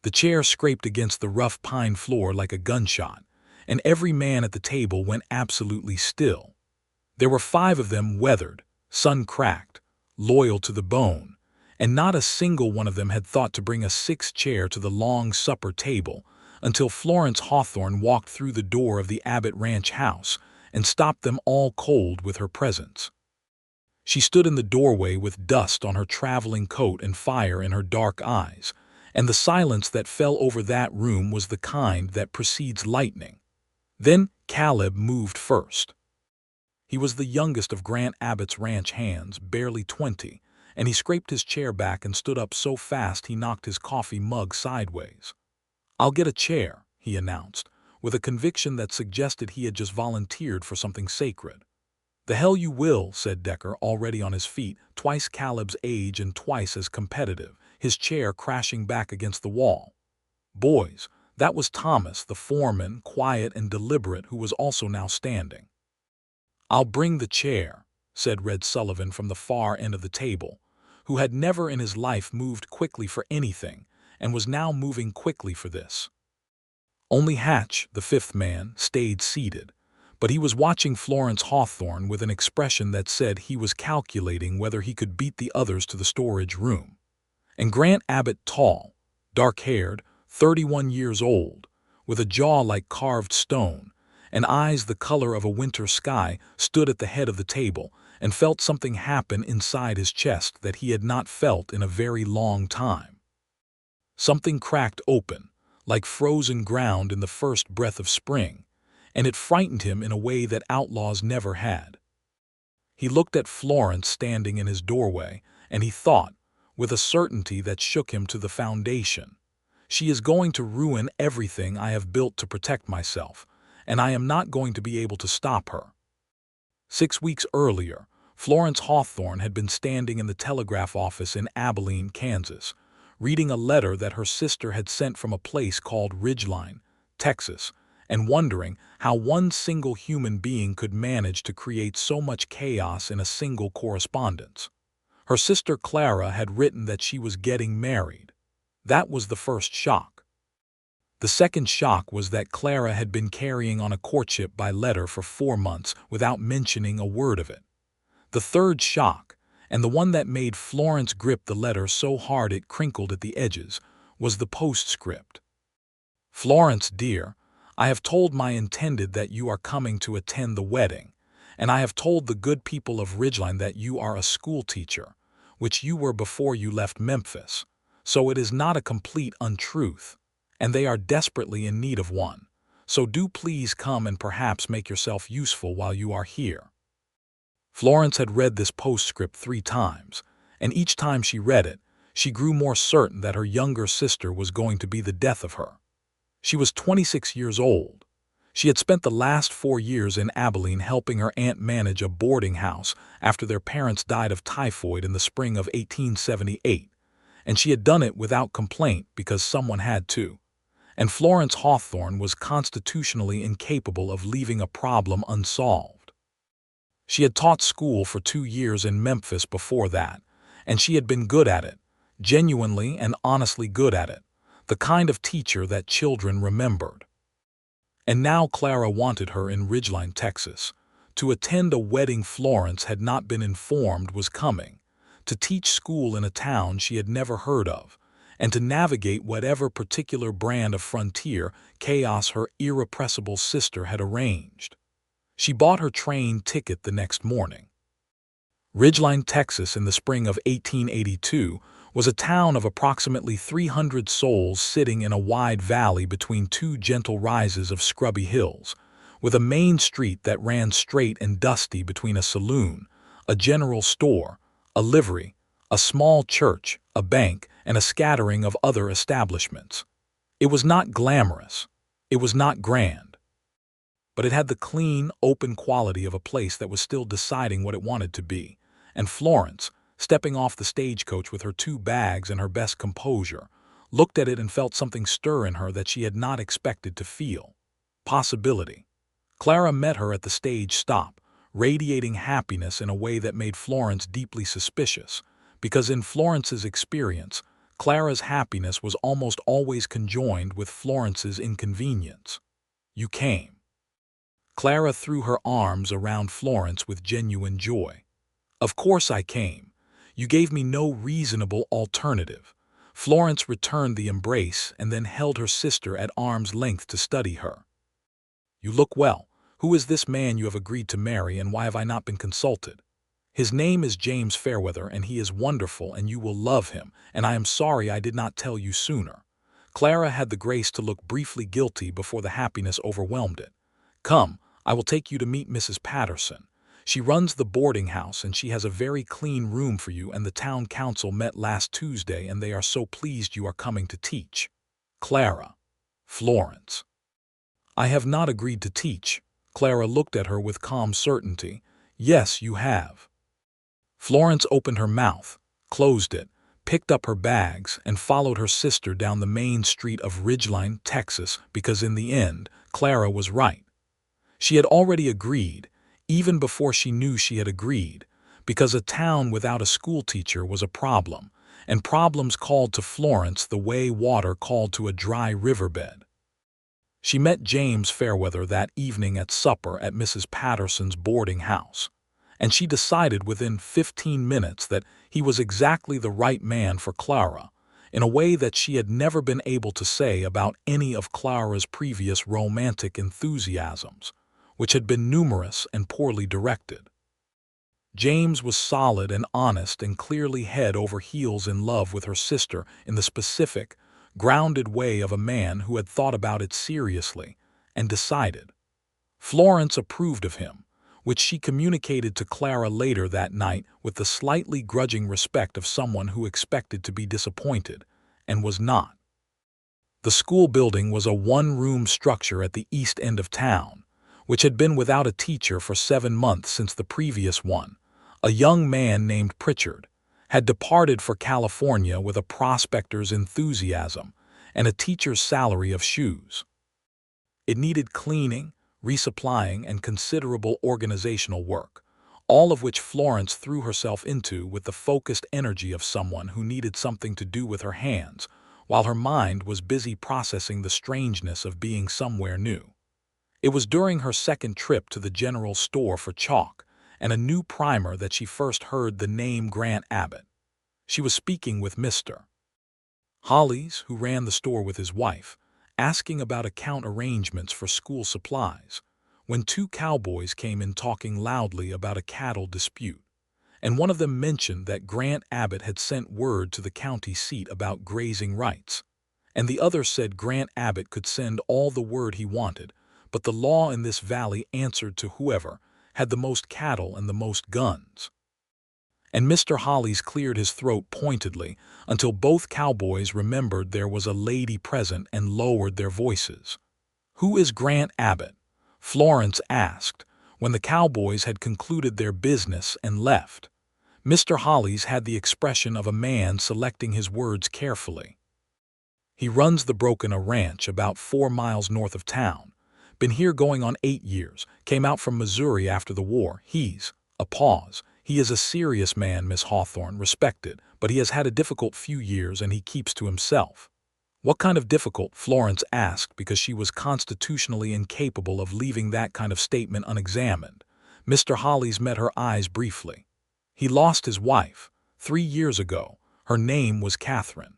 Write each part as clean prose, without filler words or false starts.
The chair scraped against the rough pine floor like a gunshot, and every man at the table went absolutely still. There were 5 of them, weathered, sun-cracked, loyal to the bone, and not a single one of them had thought to bring a 6th chair to the long supper table until Florence Hawthorne walked through the door of the Abbott Ranch house and stopped them all cold with her presence. She stood in the doorway with dust on her traveling coat and fire in her dark eyes, and the silence that fell over that room was the kind that precedes lightning. Then Caleb moved first. He was the youngest of Grant Abbott's ranch hands, barely 20, and he scraped his chair back and stood up so fast he knocked his coffee mug sideways. "I'll get a chair," he announced, with a conviction that suggested he had just volunteered for something sacred. "The hell you will," said Decker, already on his feet, twice Caleb's age and twice as competitive, his chair crashing back against the wall. "Boys," that was Thomas, the foreman, quiet and deliberate, who was also now standing. "I'll bring the chair," said Red Sullivan from the far end of the table, who had never in his life moved quickly for anything and was now moving quickly for this. Only Hatch, the 5th man, stayed seated, but he was watching Florence Hawthorne with an expression that said he was calculating whether he could beat the others to the storage room. And Grant Abbott, tall, dark-haired, 31 years old, with a jaw like carved stone, and eyes the color of a winter sky, stood at the head of the table and felt something happen inside his chest that he had not felt in a very long time. Something cracked open, like frozen ground in the first breath of spring, and it frightened him in a way that outlaws never had. He looked at Florence standing in his doorway, and he thought, with a certainty that shook him to the foundation, "She is going to ruin everything I have built to protect myself, and I am not going to be able to stop her." 6 weeks earlier, Florence Hawthorne had been standing in the telegraph office in Abilene, Kansas, reading a letter that her sister had sent from a place called Ridgeline, Texas, and wondering how one single human being could manage to create so much chaos in a single correspondence. Her sister Clara had written that she was getting married. That was the first shock. The second shock was that Clara had been carrying on a courtship by letter for 4 months without mentioning a word of it. The third shock, and the one that made Florence grip the letter so hard it crinkled at the edges, was the postscript. "Florence, dear, I have told my intended that you are coming to attend the wedding, and I have told the good people of Ridgeline that you are a schoolteacher, which you were before you left Memphis, so it is not a complete untruth, and they are desperately in need of one, so do please come and perhaps make yourself useful while you are here." Florence had read this postscript 3 times, and each time she read it, she grew more certain that her younger sister was going to be the death of her. She was 26 years old. She had spent the last 4 years in Abilene helping her aunt manage a boarding house after their parents died of typhoid in the spring of 1878, and she had done it without complaint because someone had to. And Florence Hawthorne was constitutionally incapable of leaving a problem unsolved. She had taught school for 2 years in Memphis before that, and she had been good at it, genuinely and honestly good at it, the kind of teacher that children remembered. And now Clara wanted her in Ridgeline, Texas, to attend a wedding Florence had not been informed was coming, to teach school in a town she had never heard of, and to navigate whatever particular brand of frontier chaos her irrepressible sister had arranged. She bought her train ticket the next morning. Ridgeline, Texas, in the spring of 1882, was a town of approximately 300 souls sitting in a wide valley between 2 gentle rises of scrubby hills, with a main street that ran straight and dusty between a saloon, a general store, a livery, a small church, a bank, and a scattering of other establishments. It was not glamorous. It was not grand. But it had the clean, open quality of a place that was still deciding what it wanted to be, and Florence, stepping off the stagecoach with her 2 bags and her best composure, looked at it and felt something stir in her that she had not expected to feel. Possibility. Clara met her at the stage stop, radiating happiness in a way that made Florence deeply suspicious, because in Florence's experience, Clara's happiness was almost always conjoined with Florence's inconvenience. "You came." Clara threw her arms around Florence with genuine joy. "Of course I came. You gave me no reasonable alternative." Florence returned the embrace and then held her sister at arm's length to study her. "You look well. Who is this man you have agreed to marry, and why have I not been consulted?" "His name is James Fairweather, and he is wonderful, and you will love him, and I am sorry I did not tell you sooner." Clara had the grace to look briefly guilty before the happiness overwhelmed it. "Come, I will take you to meet Mrs. Patterson. She runs the boarding house, and she has a very clean room for you, and the town council met last Tuesday, and they are so pleased you are coming to teach." Clara. Florence. "I have not agreed to teach." Clara looked at her with calm certainty. "Yes, you have." Florence opened her mouth, closed it, picked up her bags, and followed her sister down the main street of Ridgeline, Texas, because in the end, Clara was right. She had already agreed, even before she knew she had agreed, because a town without a schoolteacher was a problem, and problems called to Florence the way water called to a dry riverbed. She met James Fairweather that evening at supper at Mrs. Patterson's boarding house, and she decided within 15 minutes that he was exactly the right man for Clara, in a way that she had never been able to say about any of Clara's previous romantic enthusiasms, which had been numerous and poorly directed. James was solid and honest and clearly head over heels in love with her sister in the specific, grounded way of a man who had thought about it seriously and decided. Florence approved of him, which she communicated to Clara later that night with the slightly grudging respect of someone who expected to be disappointed and was not. The school building was a one-room structure at the east end of town, which had been without a teacher for 7 months since the previous one, a young man named Pritchard, had departed for California with a prospector's enthusiasm and a teacher's salary of shoes. It needed cleaning, resupplying, and considerable organizational work, all of which Florence threw herself into with the focused energy of someone who needed something to do with her hands, while her mind was busy processing the strangeness of being somewhere new. It was during her second trip to the general store for chalk and a new primer that she first heard the name Grant Abbott. She was speaking with Mr. Hollis, who ran the store with his wife, asking about account arrangements for school supplies, when 2 cowboys came in talking loudly about a cattle dispute, and one of them mentioned that Grant Abbott had sent word to the county seat about grazing rights, and the other said Grant Abbott could send all the word he wanted, but the law in this valley answered to whoever had the most cattle and the most guns. And Mr. Hollis cleared his throat pointedly until both cowboys remembered there was a lady present and lowered their voices. "Who is Grant Abbott?" Florence asked, when the cowboys had concluded their business and left. Mr. Hollis had the expression of a man selecting his words carefully. "He runs the Broken Ranch about 4 miles north of town. Been here going on 8 years, came out from Missouri after the war. He's—" a pause. "He is a serious man, Miss Hawthorne, respected, but he has had a difficult few years and he keeps to himself." "What kind of difficult?" Florence asked, because she was constitutionally incapable of leaving that kind of statement unexamined. Mr. Hollis met her eyes briefly. "He lost his wife 3 years ago. Her name was Catherine.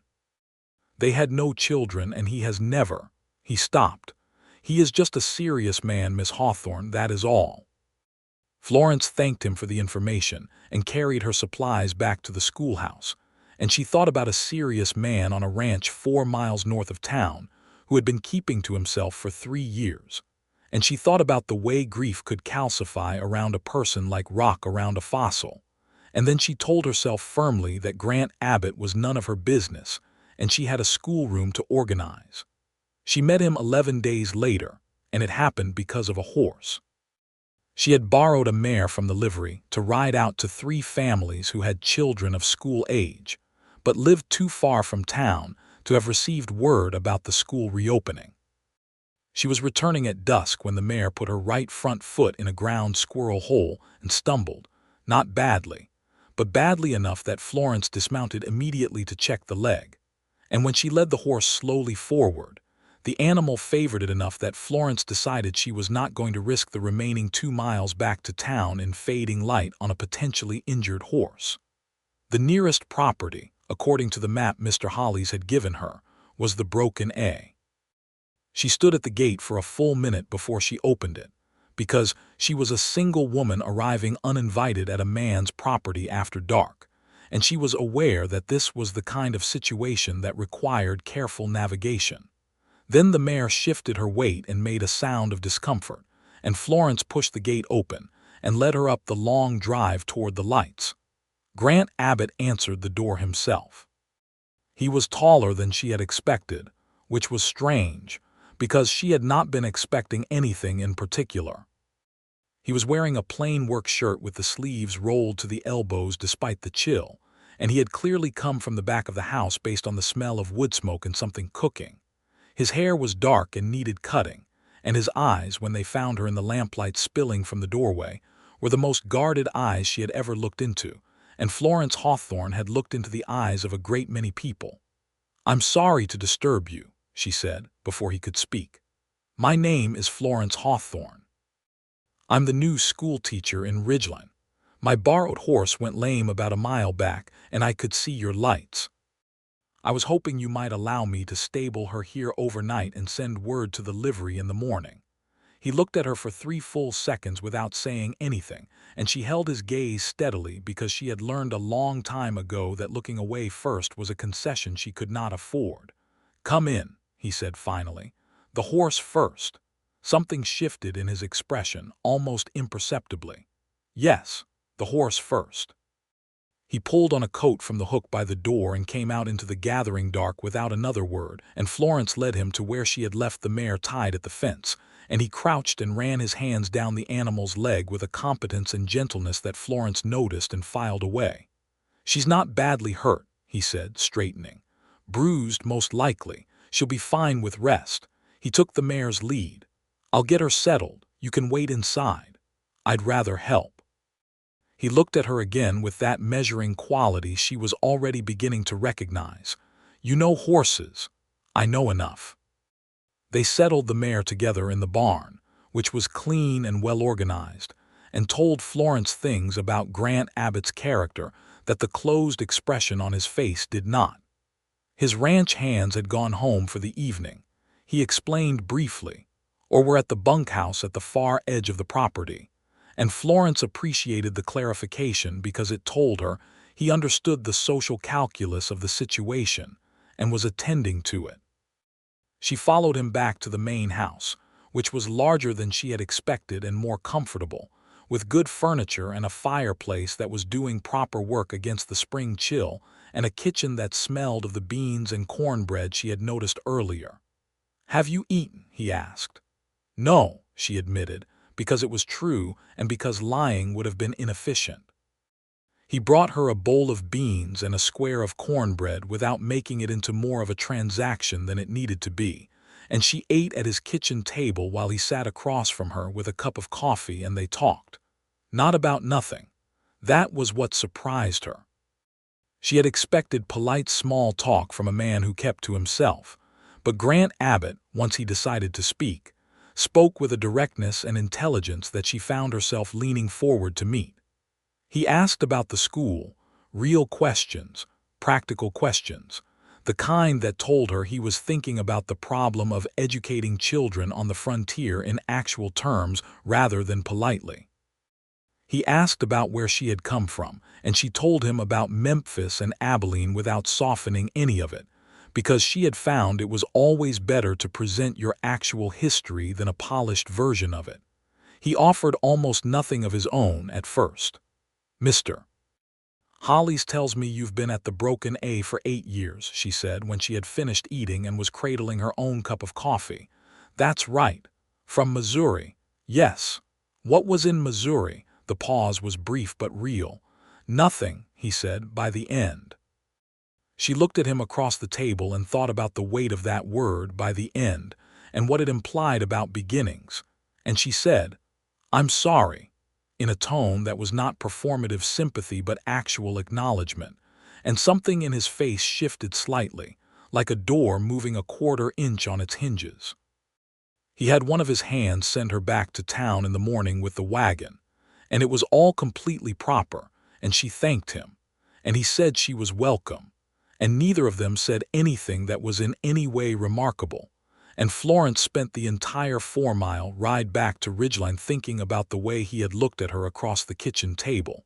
They had no children and he has never—" He stopped. "He is just a serious man, Miss Hawthorne, that is all." Florence thanked him for the information and carried her supplies back to the schoolhouse, and she thought about a serious man on a ranch 4 miles north of town who had been keeping to himself for 3 years, and she thought about the way grief could calcify around a person like rock around a fossil, and then she told herself firmly that Grant Abbott was none of her business, and she had a schoolroom to organize. She met him 11 days later, and it happened because of a horse. She had borrowed a mare from the livery to ride out to 3 families who had children of school age, but lived too far from town to have received word about the school reopening. She was returning at dusk when the mare put her right front foot in a ground squirrel hole and stumbled, not badly, but badly enough that Florence dismounted immediately to check the leg. and when she led the horse slowly forward, the animal favored it enough that Florence decided she was not going to risk the remaining 2 miles back to town in fading light on a potentially injured horse. The nearest property, according to the map Mr. Hollis had given her, was the Broken A. She stood at the gate for a full minute before she opened it, because she was a single woman arriving uninvited at a man's property after dark, and she was aware that this was the kind of situation that required careful navigation. Then the mare shifted her weight and made a sound of discomfort, and Florence pushed the gate open and led her up the long drive toward the lights. Grant Abbott answered the door himself. He was taller than she had expected, which was strange, because she had not been expecting anything in particular. He was wearing a plain work shirt with the sleeves rolled to the elbows despite the chill, and he had clearly come from the back of the house based on the smell of wood smoke and something cooking. His hair was dark and needed cutting, and his eyes, when they found her in the lamplight spilling from the doorway, were the most guarded eyes she had ever looked into, and Florence Hawthorne had looked into the eyes of a great many people. "I'm sorry to disturb you," she said, before he could speak. "My name is Florence Hawthorne. I'm the new schoolteacher in Ridgeland. My borrowed horse went lame about a mile back, and I could see your lights. I was hoping you might allow me to stable her here overnight and send word to the livery in the morning." He looked at her for 3 full seconds without saying anything, and she held his gaze steadily because she had learned a long time ago that looking away first was a concession she could not afford. "Come in," he said finally. "The horse first." Something shifted in his expression, almost imperceptibly. "Yes, the horse first." He pulled on a coat from the hook by the door and came out into the gathering dark without another word, and Florence led him to where she had left the mare tied at the fence, and he crouched and ran his hands down the animal's leg with a competence and gentleness that Florence noticed and filed away. "She's not badly hurt," he said, straightening. "Bruised, most likely. She'll be fine with rest." He took the mare's lead. "I'll get her settled. You can wait inside. I'd rather help." He looked at her again with that measuring quality she was already beginning to recognize. "You know horses. I know enough." They settled the mare together in the barn, which was clean and well organized, and told Florence things about Grant Abbott's character that the closed expression on his face did not. His ranch hands had gone home for the evening, he explained briefly, or were at the bunkhouse at the far edge of the property, and Florence appreciated the clarification because it told her he understood the social calculus of the situation and was attending to it. She followed him back to the main house, which was larger than she had expected and more comfortable, with good furniture and a fireplace that was doing proper work against the spring chill, and a kitchen that smelled of the beans and cornbread she had noticed earlier. "Have you eaten?" he asked. "No," she admitted, because it was true and because lying would have been inefficient. He brought her a bowl of beans and a square of cornbread without making it into more of a transaction than it needed to be, and she ate at his kitchen table while he sat across from her with a cup of coffee and they talked. Not about nothing. That was what surprised her. She had expected polite small talk from a man who kept to himself, but Grant Abbott, once he decided to speak, spoke with a directness and intelligence that she found herself leaning forward to meet. He asked about the school, real questions, practical questions, the kind that told her he was thinking about the problem of educating children on the frontier in actual terms rather than politely. He asked about where she had come from, and she told him about Memphis and Abilene without softening any of it, because she had found it was always better to present your actual history than a polished version of it. He offered almost nothing of his own at first. "Mr. Hollis tells me you've been at the Broken A for 8 years, she said when she had finished eating and was cradling her own cup of coffee. "That's right. From Missouri." "Yes." "What was in Missouri?" The pause was brief but real. "Nothing," he said, by the end. She looked at him across the table and thought about the weight of that word, by the end, and what it implied about beginnings, and she said, "I'm sorry," in a tone that was not performative sympathy but actual acknowledgement, and something in his face shifted slightly, like a door moving a quarter inch on its hinges. He had one of his hands send her back to town in the morning with the wagon, and it was all completely proper, and she thanked him, and he said she was welcome, and neither of them said anything that was in any way remarkable, and Florence spent the entire 4-mile ride back to Ridgeline thinking about the way he had looked at her across the kitchen table,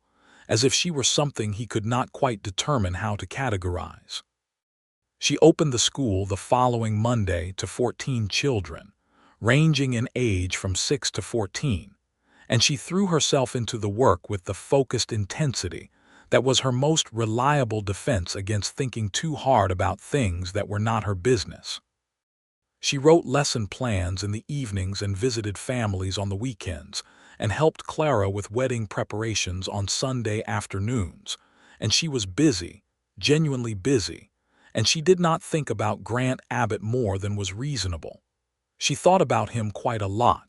as if she were something he could not quite determine how to categorize. She opened the school the following Monday to 14 children, ranging in age from 6 to 14, and she threw herself into the work with the focused intensity that was her most reliable defense against thinking too hard about things that were not her business. She wrote lesson plans in the evenings and visited families on the weekends, and helped Clara with wedding preparations on Sunday afternoons, and she was busy, genuinely busy, and she did not think about Grant Abbott more than was reasonable. She thought about him quite a lot.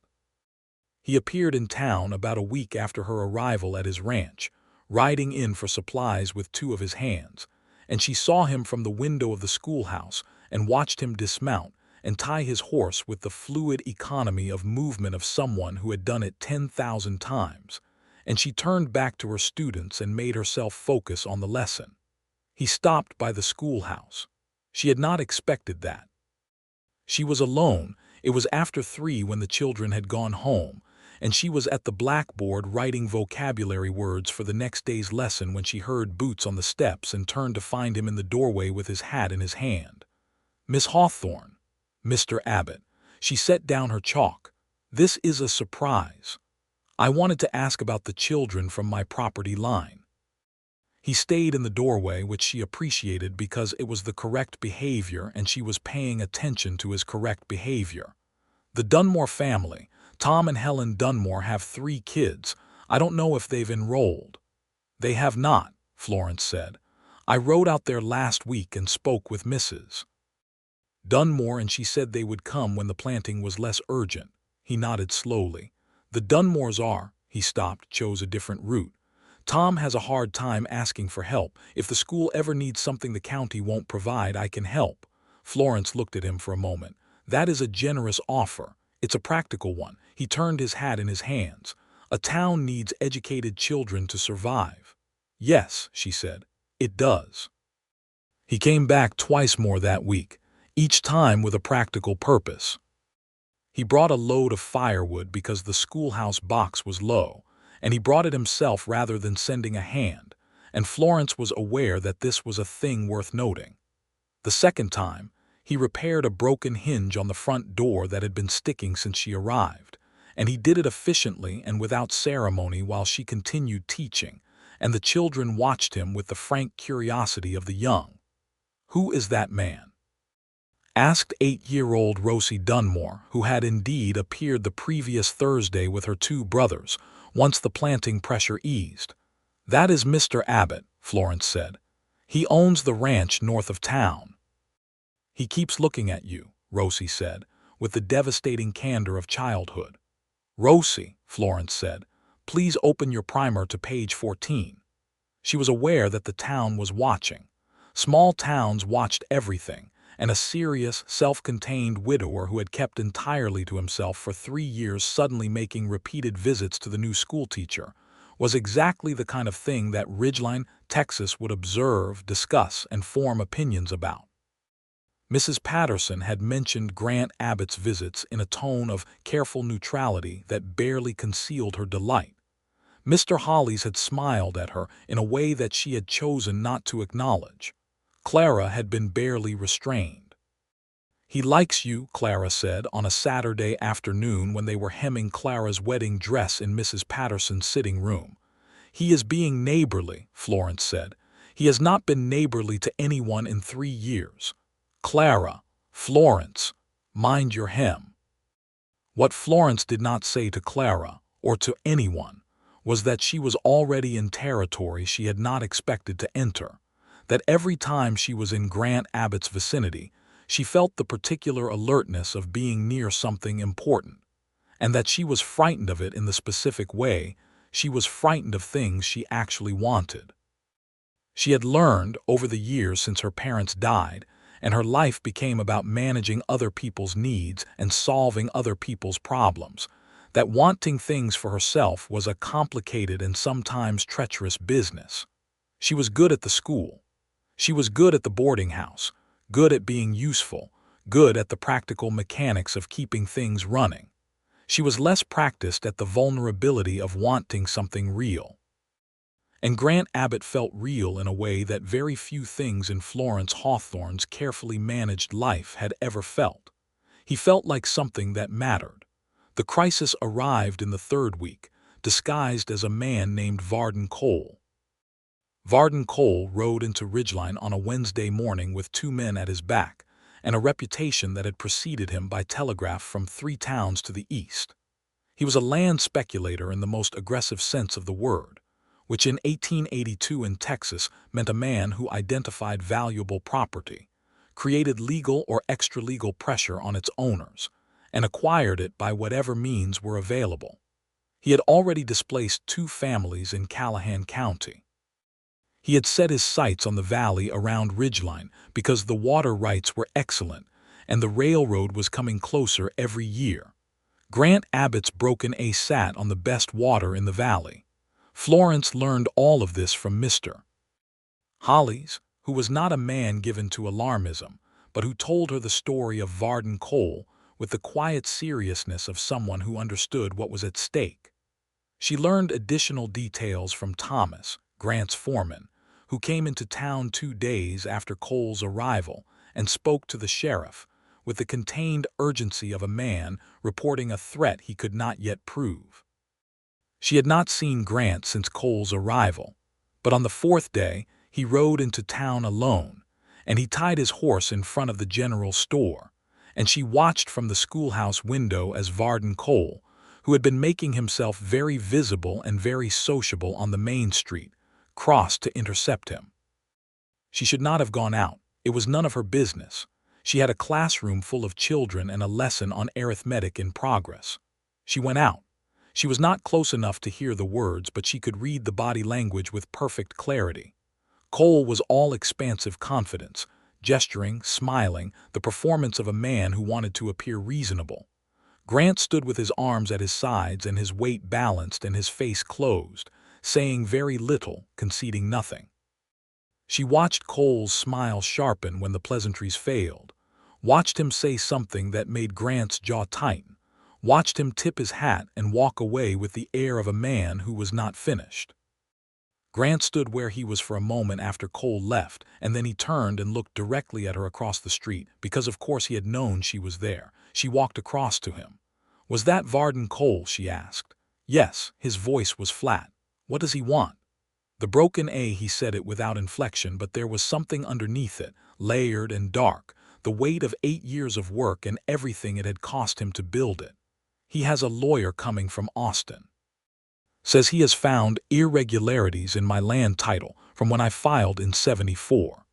He appeared in town about a week after her arrival at his ranch, riding in for supplies with 2 of his hands, and she saw him from the window of the schoolhouse and watched him dismount and tie his horse with the fluid economy of movement of someone who had done it 10,000 times, and she turned back to her students and made herself focus on the lesson. He stopped by the schoolhouse. She had not expected that. She was alone. It was after 3 when the children had gone home, and she was at the blackboard writing vocabulary words for the next day's lesson when she heard boots on the steps and turned to find him in the doorway with his hat in his hand. "Miss Hawthorne." "Mr. Abbott." She set down her chalk. "This is a surprise. I wanted to ask about the children from my property line." He stayed in the doorway, which she appreciated because it was the correct behavior and she was paying attention to his correct behavior. "The Dunmore family, Tom and Helen Dunmore, have 3 kids. I don't know if they've enrolled." "They have not," Florence said. "I rode out there last week and spoke with Mrs. Dunmore, and she said they would come when the planting was less urgent." He nodded slowly. "The Dunmores are—" He stopped, chose a different route. "Tom has a hard time asking for help. If the school ever needs something the county won't provide, I can help." Florence looked at him for a moment. "That is a generous offer. It's a practical one." He turned his hat in his hands. "A town needs educated children to survive." "Yes," she said, "it does." He came back twice more that week, each time with a practical purpose. He brought a load of firewood because the schoolhouse box was low, and he brought it himself rather than sending a hand, and Florence was aware that this was a thing worth noting. The second time, he repaired a broken hinge on the front door that had been sticking since she arrived, and he did it efficiently and without ceremony while she continued teaching, and the children watched him with the frank curiosity of the young. "Who is that man?" asked 8-year-old Rosie Dunmore, who had indeed appeared the previous Thursday with her 2 brothers, once the planting pressure eased. "That is Mr. Abbott," Florence said. "He owns the ranch north of town." "He keeps looking at you," Rosie said, with the devastating candor of childhood. "Rosie," Florence said, "please open your primer to page 14. She was aware that the town was watching. Small towns watched everything, and a serious, self-contained widower who had kept entirely to himself for 3 years suddenly making repeated visits to the new schoolteacher was exactly the kind of thing that Ridgeline, Texas would observe, discuss, and form opinions about. Mrs. Patterson had mentioned Grant Abbott's visits in a tone of careful neutrality that barely concealed her delight. Mr. Hollis had smiled at her in a way that she had chosen not to acknowledge. Clara had been barely restrained. "He likes you," Clara said on a Saturday afternoon when they were hemming Clara's wedding dress in Mrs. Patterson's sitting room. "He is being neighborly," Florence said. "He has not been neighborly to anyone in 3 years. Clara, Florence, mind your hem." What Florence did not say to Clara, or to anyone, was that she was already in territory she had not expected to enter, that every time she was in Grant Abbott's vicinity, she felt the particular alertness of being near something important, and that she was frightened of it in the specific way she was frightened of things she actually wanted. She had learned, over the years since her parents died, and her life became about managing other people's needs and solving other people's problems. That wanting things for herself was a complicated and sometimes treacherous business. She was good at the school. She was good at the boarding house, good at being useful, good at the practical mechanics of keeping things running. She was less practiced at the vulnerability of wanting something real. And Grant Abbott felt real in a way that very few things in Florence Hawthorne's carefully managed life had ever felt. He felt like something that mattered. The crisis arrived in the third week, disguised as a man named Varden Cole. Varden Cole rode into Ridgeline on a Wednesday morning with 2 men at his back, and a reputation that had preceded him by telegraph from 3 towns to the east. He was a land speculator in the most aggressive sense of the word, which in 1882 in Texas meant a man who identified valuable property, created legal or extra-legal pressure on its owners, and acquired it by whatever means were available. He had already displaced 2 families in Callahan County. He had set his sights on the valley around Ridgeline because the water rights were excellent and the railroad was coming closer every year. Grant Abbott's broken A sat on the best water in the valley. Florence learned all of this from Mr. Hollis, who was not a man given to alarmism, but who told her the story of Varden Cole with the quiet seriousness of someone who understood what was at stake. She learned additional details from Thomas, Grant's foreman, who came into town 2 days after Cole's arrival and spoke to the sheriff with the contained urgency of a man reporting a threat he could not yet prove. She had not seen Grant since Cole's arrival, but on the 4th day he rode into town alone, and he tied his horse in front of the general store, and she watched from the schoolhouse window as Varden Cole, who had been making himself very visible and very sociable on the main street, crossed to intercept him. She should not have gone out. It was none of her business. She had a classroom full of children and a lesson on arithmetic in progress. She went out. She was not close enough to hear the words, but she could read the body language with perfect clarity. Cole was all expansive confidence, gesturing, smiling, the performance of a man who wanted to appear reasonable. Grant stood with his arms at his sides and his weight balanced and his face closed, saying very little, conceding nothing. She watched Cole's smile sharpen when the pleasantries failed, watched him say something that made Grant's jaw tighten, watched him tip his hat and walk away with the air of a man who was not finished. Grant stood where he was for a moment after Cole left, and then he turned and looked directly at her across the street, because of course he had known she was there. She walked across to him. "Was that Varden Cole?" she asked. "Yes." His voice was flat. "What does he want?" The broken A, he said it without inflection, but there was something underneath it, layered and dark, the weight of 8 years of work and everything it had cost him to build it. "He has a lawyer coming from Austin. Says he has found irregularities in my land title from when I filed in '74.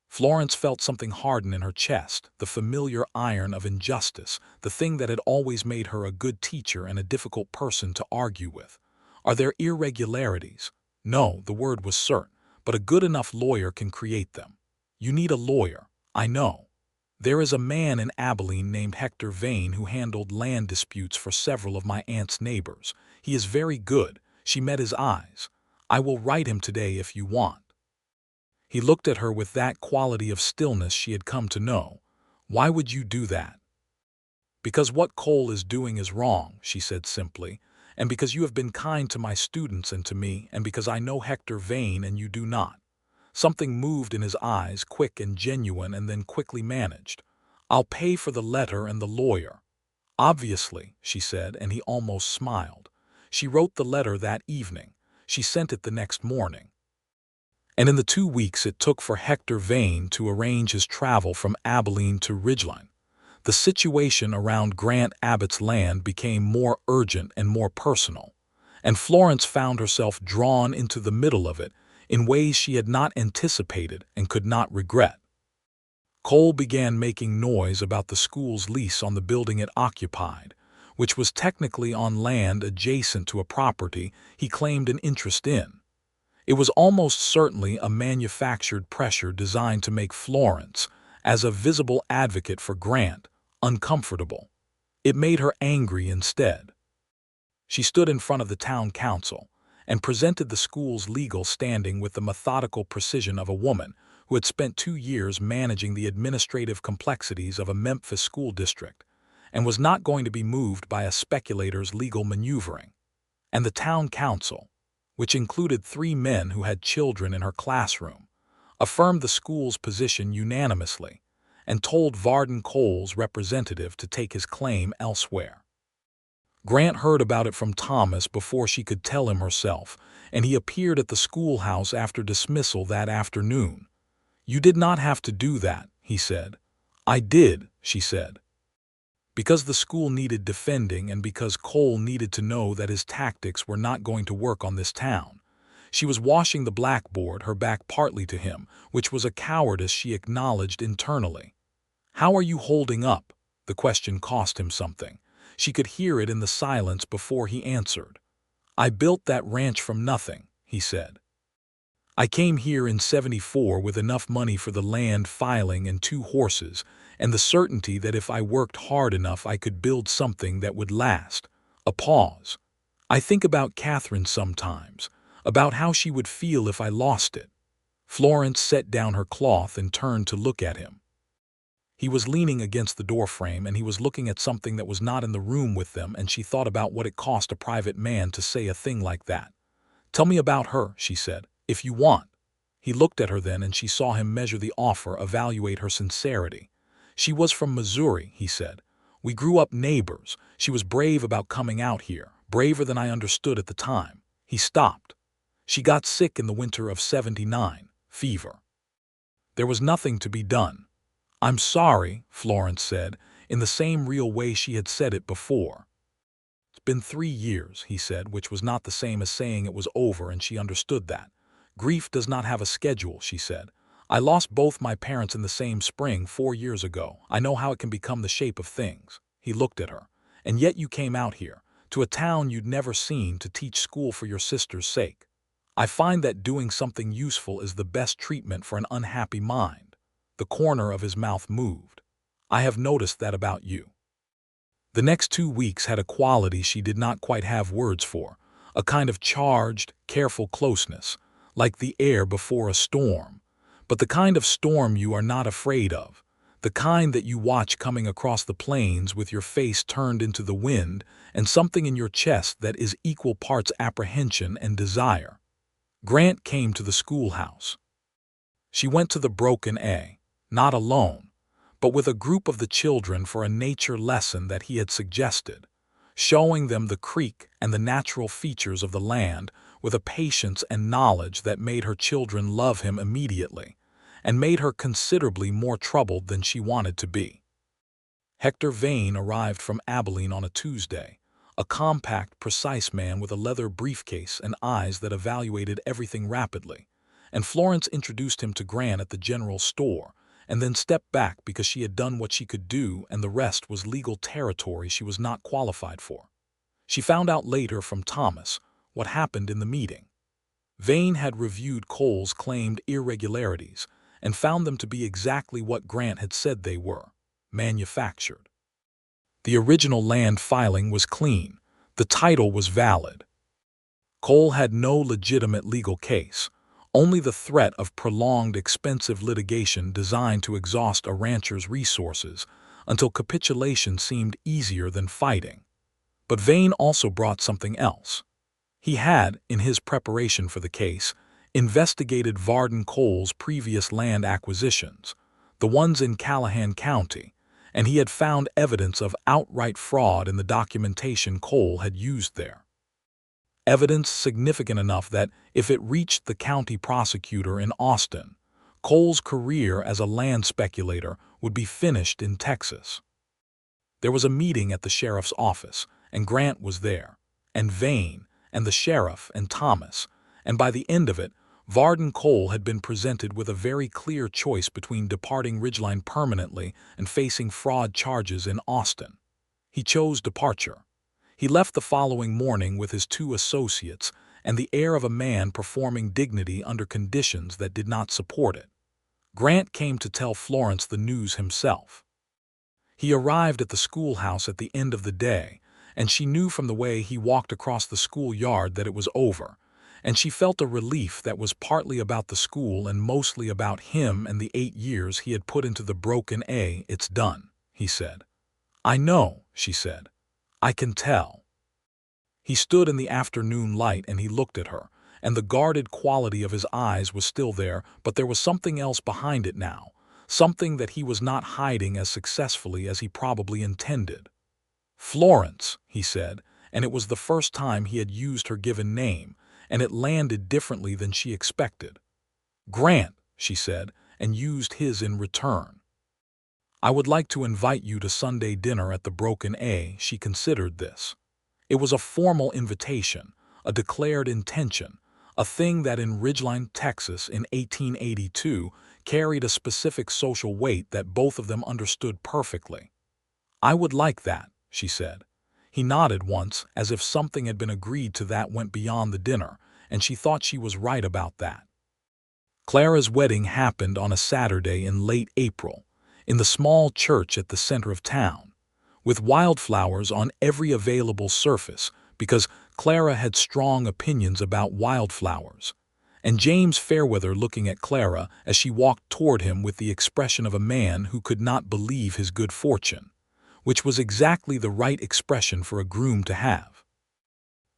Florence felt something harden in her chest, the familiar iron of injustice, the thing that had always made her a good teacher and a difficult person to argue with. Are there irregularities? No, the word was certain, but a good enough lawyer can create them. You need a lawyer, I know. There is a man in Abilene named Hector Vane who handled land disputes for several of my aunt's neighbors. He is very good. She met his eyes. I will write him today if you want." He looked at her with that quality of stillness she had come to know. "Why would you do that?" "Because what Cole is doing is wrong," she said simply, "and because you have been kind to my students and to me, and because I know Hector Vane and you do not." Something moved in his eyes, quick and genuine and then quickly managed. "I'll pay for the letter and the lawyer." "Obviously," she said, and he almost smiled. She wrote the letter that evening. She sent it the next morning. And in the 2 weeks it took for Hector Vane to arrange his travel from Abilene to Ridgeline, the situation around Grant Abbott's land became more urgent and more personal, and Florence found herself drawn into the middle of it in ways she had not anticipated and could not regret. Cole began making noise about the school's lease on the building it occupied, which was technically on land adjacent to a property he claimed an interest in. It was almost certainly a manufactured pressure designed to make Florence, as a visible advocate for Grant, uncomfortable. It made her angry instead. She stood in front of the town council and presented the school's legal standing with the methodical precision of a woman who had spent 2 years managing the administrative complexities of a Memphis school district and was not going to be moved by a speculator's legal maneuvering. And the town council, which included 3 men who had children in her classroom, affirmed the school's position unanimously and told Varden Cole's representative to take his claim elsewhere. Grant heard about it from Thomas before she could tell him herself, and he appeared at the schoolhouse after dismissal that afternoon. "You did not have to do that," he said. "I did," she said. Because the school needed defending and because Cole needed to know that his tactics were not going to work on this town. She was washing the blackboard, her back partly to him, which was a cowardice she acknowledged internally. "How are you holding up?" The question cost him something. She could hear it in the silence before he answered. "I built that ranch from nothing," he said. "I came here in '74 with enough money for the land, filing, and 2 horses, and the certainty that if I worked hard enough I could build something that would last." A pause. "I think about Catherine sometimes, about how she would feel if I lost it." Florence set down her cloth and turned to look at him. He was leaning against the doorframe and he was looking at something that was not in the room with them, and she thought about what it cost a private man to say a thing like that. "Tell me about her," she said, "if you want." He looked at her then and she saw him measure the offer, evaluate her sincerity. "She was from Missouri," he said. "We grew up neighbors. She was brave about coming out here, braver than I understood at the time." He stopped. "She got sick in the winter of '79, fever. There was nothing to be done." "I'm sorry," Florence said, in the same real way she had said it before. "It's been 3 years," he said, which was not the same as saying it was over, and she understood that. "Grief does not have a schedule," she said. "I lost both my parents in the same spring 4 years ago. I know how it can become the shape of things." He looked at her. "And yet you came out here, to a town you'd never seen, to teach school for your sister's sake. I find that doing something useful is the best treatment for an unhappy mind." The corner of his mouth moved. "I have noticed that about you." The next 2 weeks had a quality she did not quite have words for, a kind of charged, careful closeness, like the air before a storm, but the kind of storm you are not afraid of, the kind that you watch coming across the plains with your face turned into the wind and something in your chest that is equal parts apprehension and desire. Grant came to the schoolhouse. She went to the Broken A, not alone, but with a group of the children for a nature lesson that he had suggested, showing them the creek and the natural features of the land with a patience and knowledge that made her children love him immediately, and made her considerably more troubled than she wanted to be. Hector Vane arrived from Abilene on a Tuesday, a compact, precise man with a leather briefcase and eyes that evaluated everything rapidly, and Florence introduced him to Grant at the general store, and then stepped back because she had done what she could do and the rest was legal territory she was not qualified for. She found out later from Thomas what happened in the meeting. Vane had reviewed Cole's claimed irregularities and found them to be exactly what Grant had said they were: manufactured. The original land filing was clean. The title was valid. Cole had no legitimate legal case, only the threat of prolonged, expensive litigation designed to exhaust a rancher's resources until capitulation seemed easier than fighting. But Vane also brought something else. He had, in his preparation for the case, investigated Varden Cole's previous land acquisitions, the ones in Callahan County, and he had found evidence of outright fraud in the documentation Cole had used there. Evidence significant enough that, if it reached the county prosecutor in Austin, Cole's career as a land speculator would be finished in Texas. There was a meeting at the sheriff's office, and Grant was there, and Vane, and the sheriff, and Thomas, and by the end of it, Varden Cole had been presented with a very clear choice between departing Ridgeline permanently and facing fraud charges in Austin. He chose departure. He left the following morning with his 2 associates and the air of a man performing dignity under conditions that did not support it. Grant came to tell Florence the news himself. He arrived at the schoolhouse at the end of the day, and she knew from the way he walked across the schoolyard that it was over, and she felt a relief that was partly about the school and mostly about him and the 8 years he had put into the broken A. "It's done," he said. "I know," she said. "I can tell." He stood in the afternoon light and he looked at her, and the guarded quality of his eyes was still there, but there was something else behind it now, something that he was not hiding as successfully as he probably intended. "Florence," he said, and it was the first time he had used her given name, and it landed differently than she expected. "Grant," she said, and used his in return. "I would like to invite you to Sunday dinner at the Broken A." She considered this. It was a formal invitation, a declared intention, a thing that in Ridgeline, Texas in 1882 carried a specific social weight that both of them understood perfectly. "I would like that," she said. He nodded once, as if something had been agreed to that went beyond the dinner, and she thought she was right about that. Clara's wedding happened on a Saturday in late April, in the small church at the center of town, with wildflowers on every available surface, because Clara had strong opinions about wildflowers, and James Fairweather looking at Clara as she walked toward him with the expression of a man who could not believe his good fortune, which was exactly the right expression for a groom to have.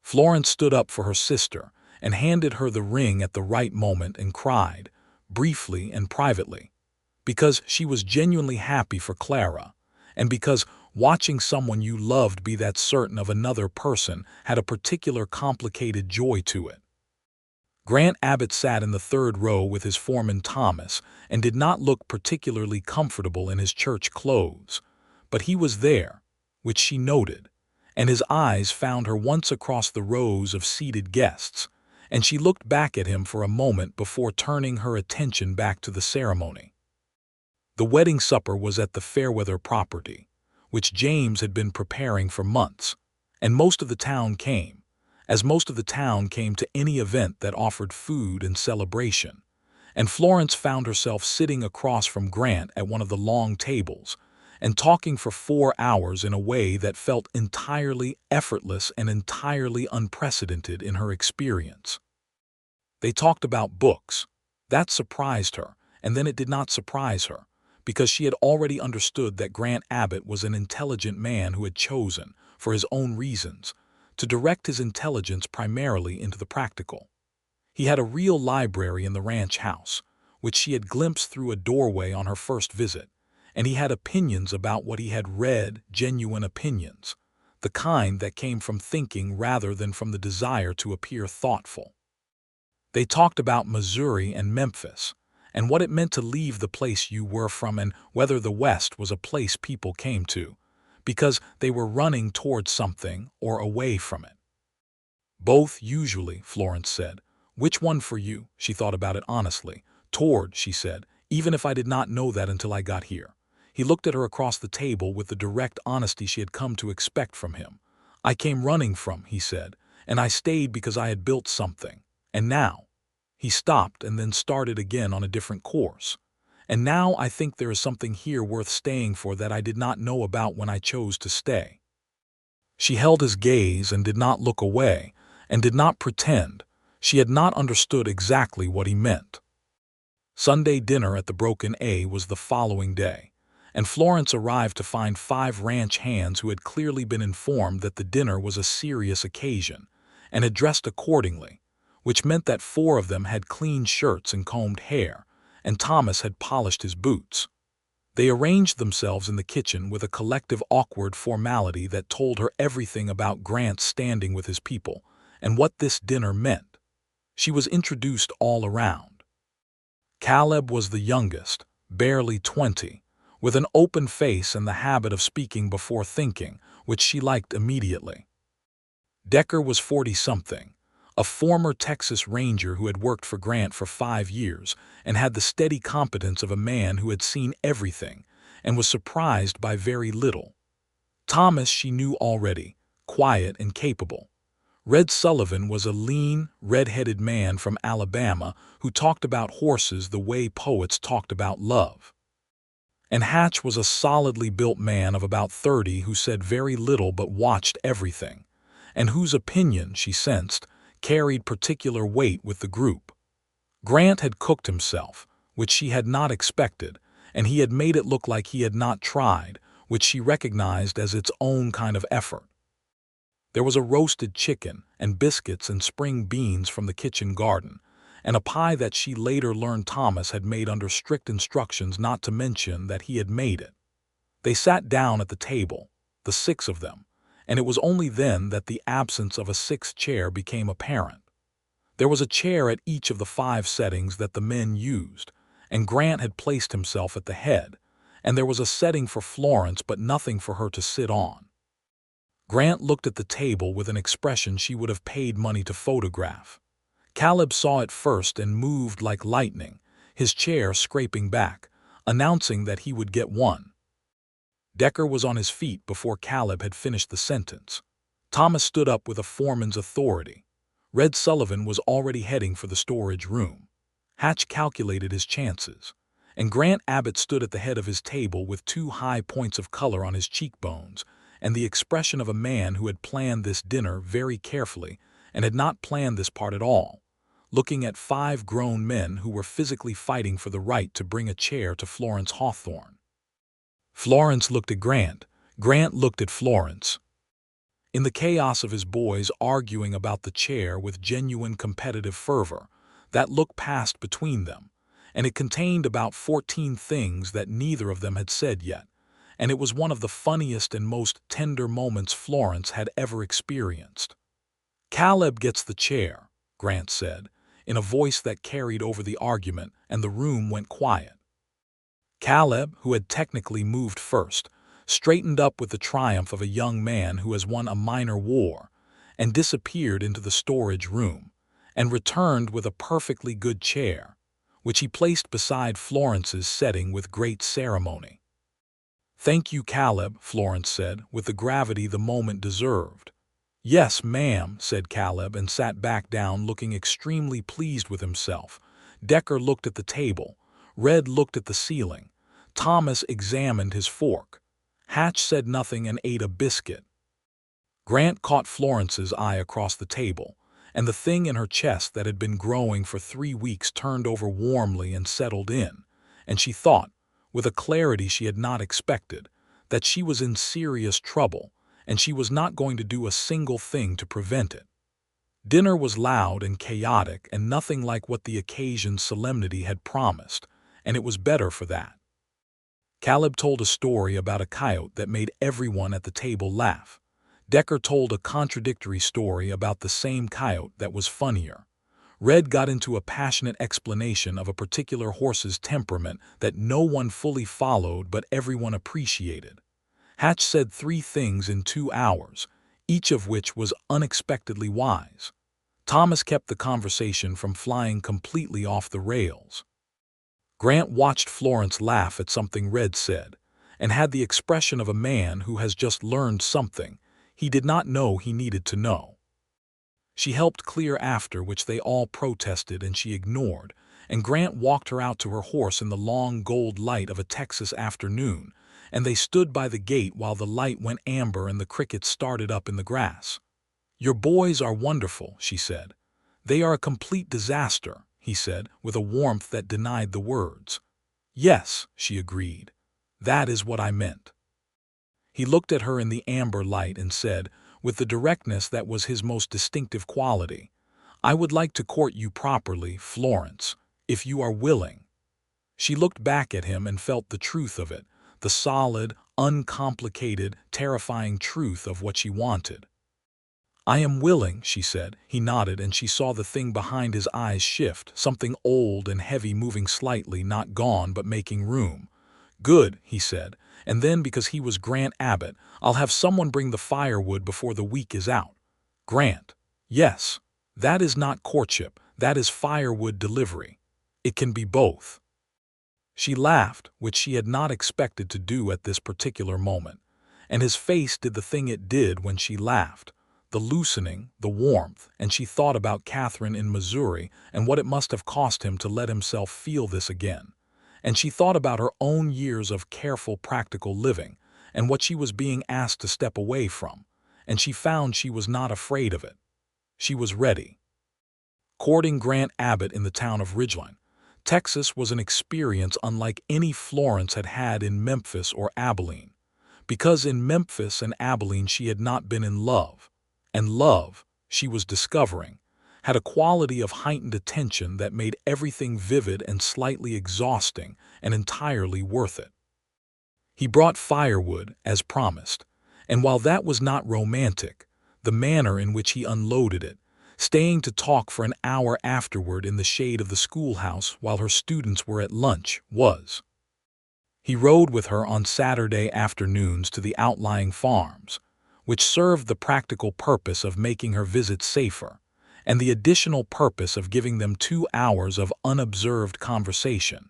Florence stood up for her sister and handed her the ring at the right moment and cried, briefly and privately, because she was genuinely happy for Clara, and because watching someone you loved be that certain of another person had a particular complicated joy to it. Grant Abbott sat in the third row with his foreman Thomas and did not look particularly comfortable in his church clothes, but he was there, which she noted, and his eyes found her once across the rows of seated guests, and she looked back at him for a moment before turning her attention back to the ceremony. The wedding supper was at the Fairweather property, which James had been preparing for months, and most of the town came, as most of the town came to any event that offered food and celebration, and Florence found herself sitting across from Grant at one of the long tables, and talking for 4 hours in a way that felt entirely effortless and entirely unprecedented in her experience. They talked about books. That surprised her, and then it did not surprise her, because she had already understood that Grant Abbott was an intelligent man who had chosen, for his own reasons, to direct his intelligence primarily into the practical. He had a real library in the ranch house, which she had glimpsed through a doorway on her first visit, and he had opinions about what he had read, genuine opinions, the kind that came from thinking rather than from the desire to appear thoughtful. They talked about Missouri and Memphis, and what it meant to leave the place you were from and whether the West was a place people came to, because they were running towards something or away from it. "Both, usually," Florence said. "Which one for you?" She thought about it honestly. "Toward," she said, "even if I did not know that until I got here." He looked at her across the table with the direct honesty she had come to expect from him. "I came running from," he said, "and I stayed because I had built something. And now—" He stopped and then started again on a different course. "And now I think there is something here worth staying for that I did not know about when I chose to stay." She held his gaze and did not look away, and did not pretend. She had not understood exactly what he meant. Sunday dinner at the Broken A was the following day, and Florence arrived to find 5 ranch hands who had clearly been informed that the dinner was a serious occasion, and had dressed accordingly, which meant that 4 of them had clean shirts and combed hair, and Thomas had polished his boots. They arranged themselves in the kitchen with a collective awkward formality that told her everything about Grant's standing with his people, and what this dinner meant. She was introduced all around. Caleb was the youngest, barely 20, with an open face and the habit of speaking before thinking, which she liked immediately. Decker was 40-something, a former Texas Ranger who had worked for Grant for 5 years and had the steady competence of a man who had seen everything and was surprised by very little. Thomas she knew already, quiet and capable. Red Sullivan was a lean, red-headed man from Alabama who talked about horses the way poets talked about love. And Hatch was a solidly built man of about 30 who said very little but watched everything, and whose opinion, she sensed, carried particular weight with the group. Grant had cooked himself, which she had not expected, and he had made it look like he had not tried, which she recognized as its own kind of effort. There was a roasted chicken and biscuits and spring beans from the kitchen garden, and a pie that she later learned Thomas had made under strict instructions not to mention that he had made it. They sat down at the table, the 6 of them, and it was only then that the absence of a 6th chair became apparent. There was a chair at each of the 5 settings that the men used, and Grant had placed himself at the head, and there was a setting for Florence but nothing for her to sit on. Grant looked at the table with an expression she would have paid money to photograph. Caleb saw it first and moved like lightning, his chair scraping back, announcing that he would get one. Decker was on his feet before Caleb had finished the sentence. Thomas stood up with a foreman's authority. Red Sullivan was already heading for the storage room. Hatch calculated his chances, and Grant Abbott stood at the head of his table with 2 high points of color on his cheekbones, and the expression of a man who had planned this dinner very carefully and had not planned this part at all, looking at 5 grown men who were physically fighting for the right to bring a chair to Florence Hawthorne. Florence looked at Grant. Grant looked at Florence. In the chaos of his boys arguing about the chair with genuine competitive fervor, that look passed between them, and it contained about 14 things that neither of them had said yet, and it was one of the funniest and most tender moments Florence had ever experienced. "Caleb gets the chair," Grant said, in a voice that carried over the argument, and the room went quiet. Caleb, who had technically moved first, straightened up with the triumph of a young man who has won a minor war, and disappeared into the storage room, and returned with a perfectly good chair, which he placed beside Florence's setting with great ceremony. "Thank you, Caleb," Florence said, with the gravity the moment deserved. "Yes, ma'am," said Caleb, and sat back down looking extremely pleased with himself. Decker looked at the table. Red looked at the ceiling. Thomas examined his fork. Hatch said nothing and ate a biscuit. Grant caught Florence's eye across the table, and the thing in her chest that had been growing for 3 weeks turned over warmly and settled in, and she thought, with a clarity she had not expected, that she was in serious trouble, and she was not going to do a single thing to prevent it. Dinner was loud and chaotic and nothing like what the occasion's solemnity had promised, and it was better for that. Caleb told a story about a coyote that made everyone at the table laugh. Decker told a contradictory story about the same coyote that was funnier. Red got into a passionate explanation of a particular horse's temperament that no one fully followed but everyone appreciated. Hatch said 3 things in 2 hours, each of which was unexpectedly wise. Thomas kept the conversation from flying completely off the rails. Grant watched Florence laugh at something Red said, and had the expression of a man who has just learned something he did not know he needed to know. She helped clear after which they all protested and she ignored, and Grant walked her out to her horse in the long gold light of a Texas afternoon, and they stood by the gate while the light went amber and the crickets started up in the grass. "Your boys are wonderful," she said. "They are a complete disaster," he said, with a warmth that denied the words. "Yes," she agreed. "That is what I meant." He looked at her in the amber light and said, with the directness that was his most distinctive quality, "I would like to court you properly, Florence, if you are willing." She looked back at him and felt the truth of it, the solid, uncomplicated, terrifying truth of what she wanted. "I am willing," she said. He nodded, and she saw the thing behind his eyes shift, something old and heavy moving slightly, not gone but making room. "Good," he said, and then, because he was Grant Abbott, "I'll have someone bring the firewood before the week is out." Grant: "Yes. That is not courtship, that is firewood delivery. It can be both." She laughed, which she had not expected to do at this particular moment, and his face did the thing it did when she laughed, the loosening, the warmth, and she thought about Catherine in Missouri and what it must have cost him to let himself feel this again. And she thought about her own years of careful, practical living and what she was being asked to step away from, and she found she was not afraid of it. She was ready. Courting Grant Abbott in the town of Ridgeline, Texas was an experience unlike any Florence had had in Memphis or Abilene, because in Memphis and Abilene she had not been in love, and love, she was discovering, had a quality of heightened attention that made everything vivid and slightly exhausting and entirely worth it. He brought firewood, as promised, and while that was not romantic, the manner in which he unloaded it, staying to talk for an hour afterward in the shade of the schoolhouse while her students were at lunch, was. He rode with her on Saturday afternoons to the outlying farms, which served the practical purpose of making her visits safer, and the additional purpose of giving them 2 hours of unobserved conversation,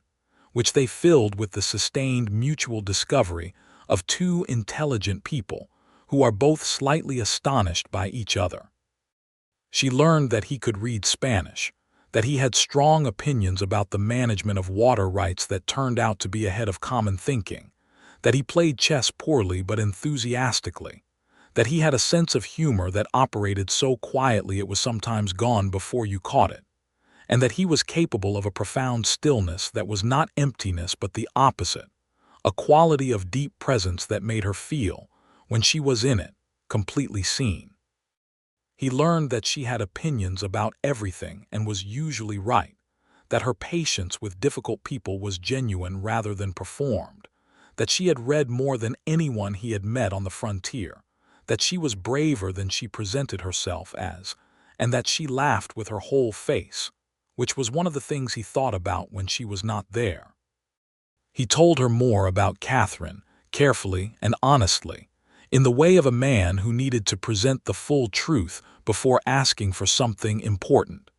which they filled with the sustained mutual discovery of two intelligent people who are both slightly astonished by each other. She learned that he could read Spanish, that he had strong opinions about the management of water rights that turned out to be ahead of common thinking, that he played chess poorly but enthusiastically, that he had a sense of humor that operated so quietly it was sometimes gone before you caught it, and that he was capable of a profound stillness that was not emptiness but the opposite, a quality of deep presence that made her feel, when she was in it, completely seen. He learned that she had opinions about everything and was usually right, that her patience with difficult people was genuine rather than performed, that she had read more than anyone he had met on the frontier, that she was braver than she presented herself as, and that she laughed with her whole face, which was one of the things he thought about when she was not there. He told her more about Catherine, carefully and honestly, in the way of a man who needed to present the full truth before asking for something important.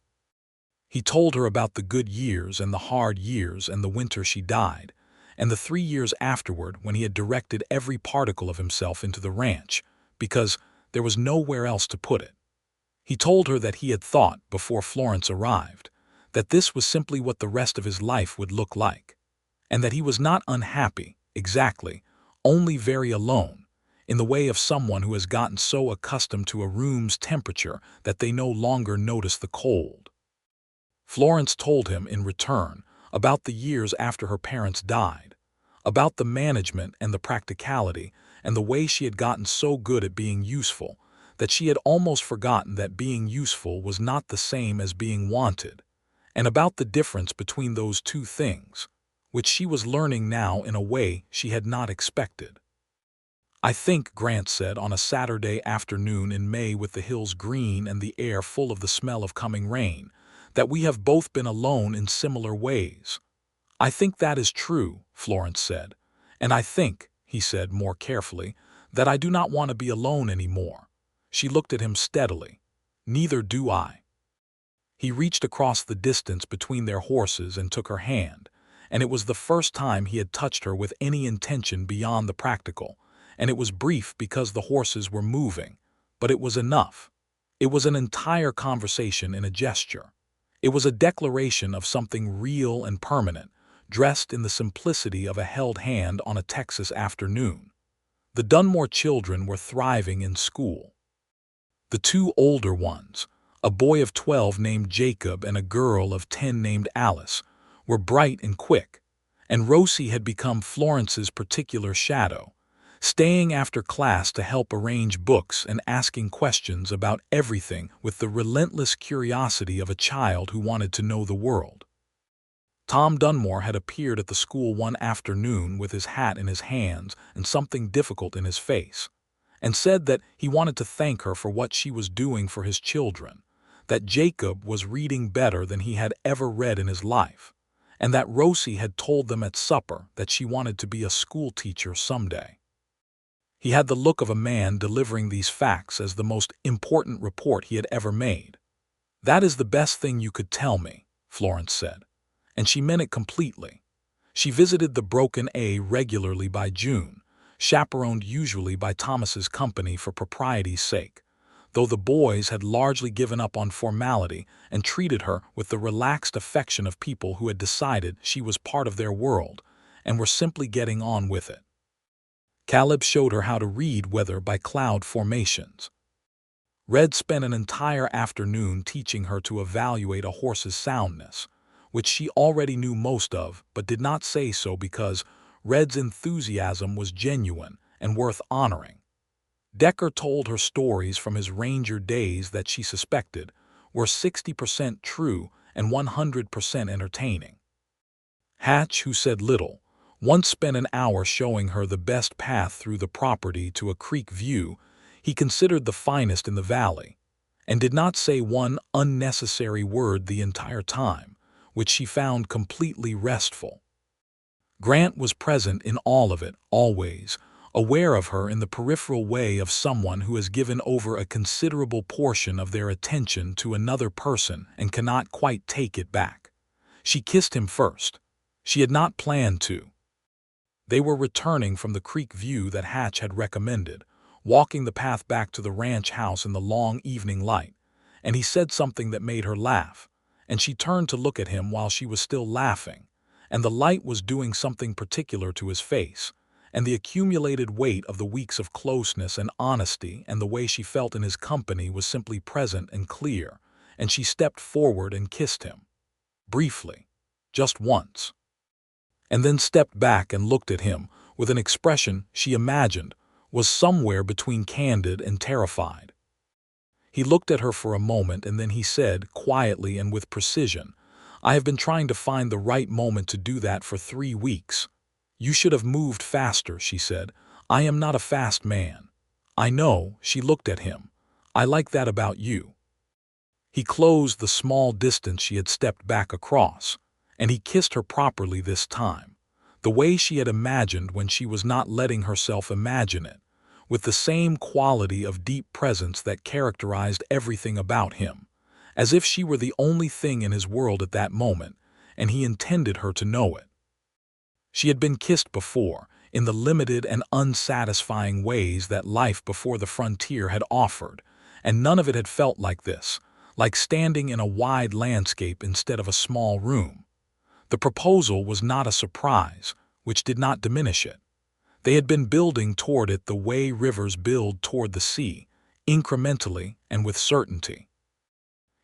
He told her about the good years and the hard years and the winter she died, and the 3 years afterward when he had directed every particle of himself into the ranch, because there was nowhere else to put it. He told her that he had thought, before Florence arrived, that this was simply what the rest of his life would look like, and that he was not unhappy, exactly, only very alone, in the way of someone who has gotten so accustomed to a room's temperature that they no longer notice the cold. Florence told him, in return, about the years after her parents died, about the management and the practicality and the way she had gotten so good at being useful that she had almost forgotten that being useful was not the same as being wanted, and about the difference between those two things, which she was learning now in a way she had not expected. "I think," Grant said on a Saturday afternoon in May with the hills green and the air full of the smell of coming rain, "that we have both been alone in similar ways." "I think that is true," Florence said. "And I think," he said more carefully, "that I do not want to be alone anymore." She looked at him steadily. "Neither do I." He reached across the distance between their horses and took her hand, and it was the first time he had touched her with any intention beyond the practical, and it was brief because the horses were moving, but it was enough. It was an entire conversation in a gesture. It was a declaration of something real and permanent, dressed in the simplicity of a held hand on a Texas afternoon. The Dunmore children were thriving in school. The 2 older ones, a boy of 12 named Jacob and a girl of 10 named Alice, were bright and quick, and Rosie had become Florence's particular shadow, staying after class to help arrange books and asking questions about everything with the relentless curiosity of a child who wanted to know the world. Tom Dunmore had appeared at the school one afternoon with his hat in his hands and something difficult in his face, and said that he wanted to thank her for what she was doing for his children, that Jacob was reading better than he had ever read in his life, and that Rosie had told them at supper that she wanted to be a schoolteacher someday. He had the look of a man delivering these facts as the most important report he had ever made. "That is the best thing you could tell me," Florence said, and she meant it completely. She visited the Broken A regularly by June, chaperoned usually by Thomas's company for propriety's sake, though the boys had largely given up on formality and treated her with the relaxed affection of people who had decided she was part of their world and were simply getting on with it. Caleb showed her how to read weather by cloud formations. Red spent an entire afternoon teaching her to evaluate a horse's soundness, which she already knew most of but did not say so because Red's enthusiasm was genuine and worth honoring. Decker told her stories from his ranger days that she suspected were 60% true and 100% entertaining. Hatch, who said little, once spent an hour showing her the best path through the property to a creek view he considered the finest in the valley, and did not say one unnecessary word the entire time, which she found completely restful. Grant was present in all of it, always, aware of her in the peripheral way of someone who has given over a considerable portion of their attention to another person and cannot quite take it back. She kissed him first. She had not planned to. They were returning from the creek view that Hatch had recommended, walking the path back to the ranch house in the long evening light, and he said something that made her laugh, and she turned to look at him while she was still laughing, and the light was doing something particular to his face, and the accumulated weight of the weeks of closeness and honesty and the way she felt in his company was simply present and clear, and she stepped forward and kissed him. Briefly. Just once. And then stepped back and looked at him with an expression she imagined was somewhere between candid and terrified. He looked at her for a moment and then he said, quietly and with precision, "I have been trying to find the right moment to do that for 3 weeks. You should have moved faster," she said. "I am not a fast man." "I know," she looked at him. "I like that about you." He closed the small distance she had stepped back across, and he kissed her properly this time, the way she had imagined when she was not letting herself imagine it, with the same quality of deep presence that characterized everything about him, as if she were the only thing in his world at that moment, and he intended her to know it. She had been kissed before, in the limited and unsatisfying ways that life before the frontier had offered, and none of it had felt like this, like standing in a wide landscape instead of a small room. The proposal was not a surprise, which did not diminish it. They had been building toward it the way rivers build toward the sea, incrementally and with certainty.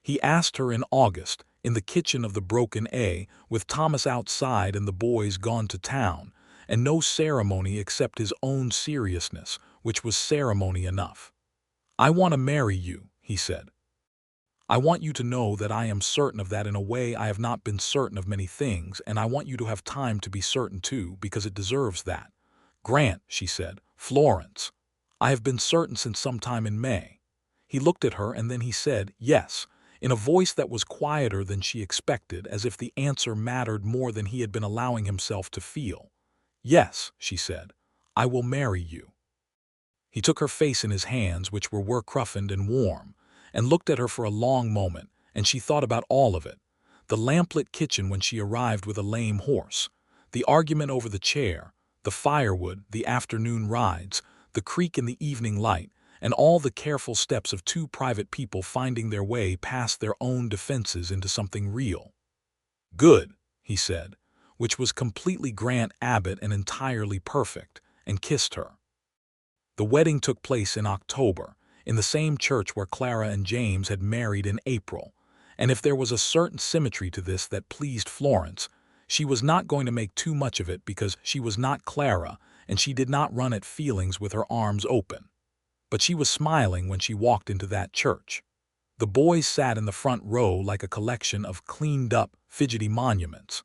He asked her in August, in the kitchen of the Broken A, with Thomas outside and the boys gone to town, and no ceremony except his own seriousness, which was ceremony enough. "I want to marry you," he said. "I want you to know that I am certain of that in a way I have not been certain of many things, and I want you to have time to be certain too, because it deserves that." "Grant," she said. "Florence. I have been certain since sometime in May." He looked at her and then he said, "Yes," in a voice that was quieter than she expected, as if the answer mattered more than he had been allowing himself to feel. "Yes," she said, "I will marry you." He took her face in his hands, which were work-roughened and warm, and looked at her for a long moment, and she thought about all of it. The lamplit kitchen when she arrived with a lame horse, the argument over the chair, the firewood, the afternoon rides, the creek in the evening light, and all the careful steps of 2 private people finding their way past their own defenses into something real. "Good," he said, which was completely Grant Abbott and entirely perfect, and kissed her. The wedding took place in October, in the same church where Clara and James had married in April, and if there was a certain symmetry to this that pleased Florence, she was not going to make too much of it because she was not Clara and she did not run at feelings with her arms open. But she was smiling when she walked into that church. The boys sat in the front row like a collection of cleaned-up, fidgety monuments.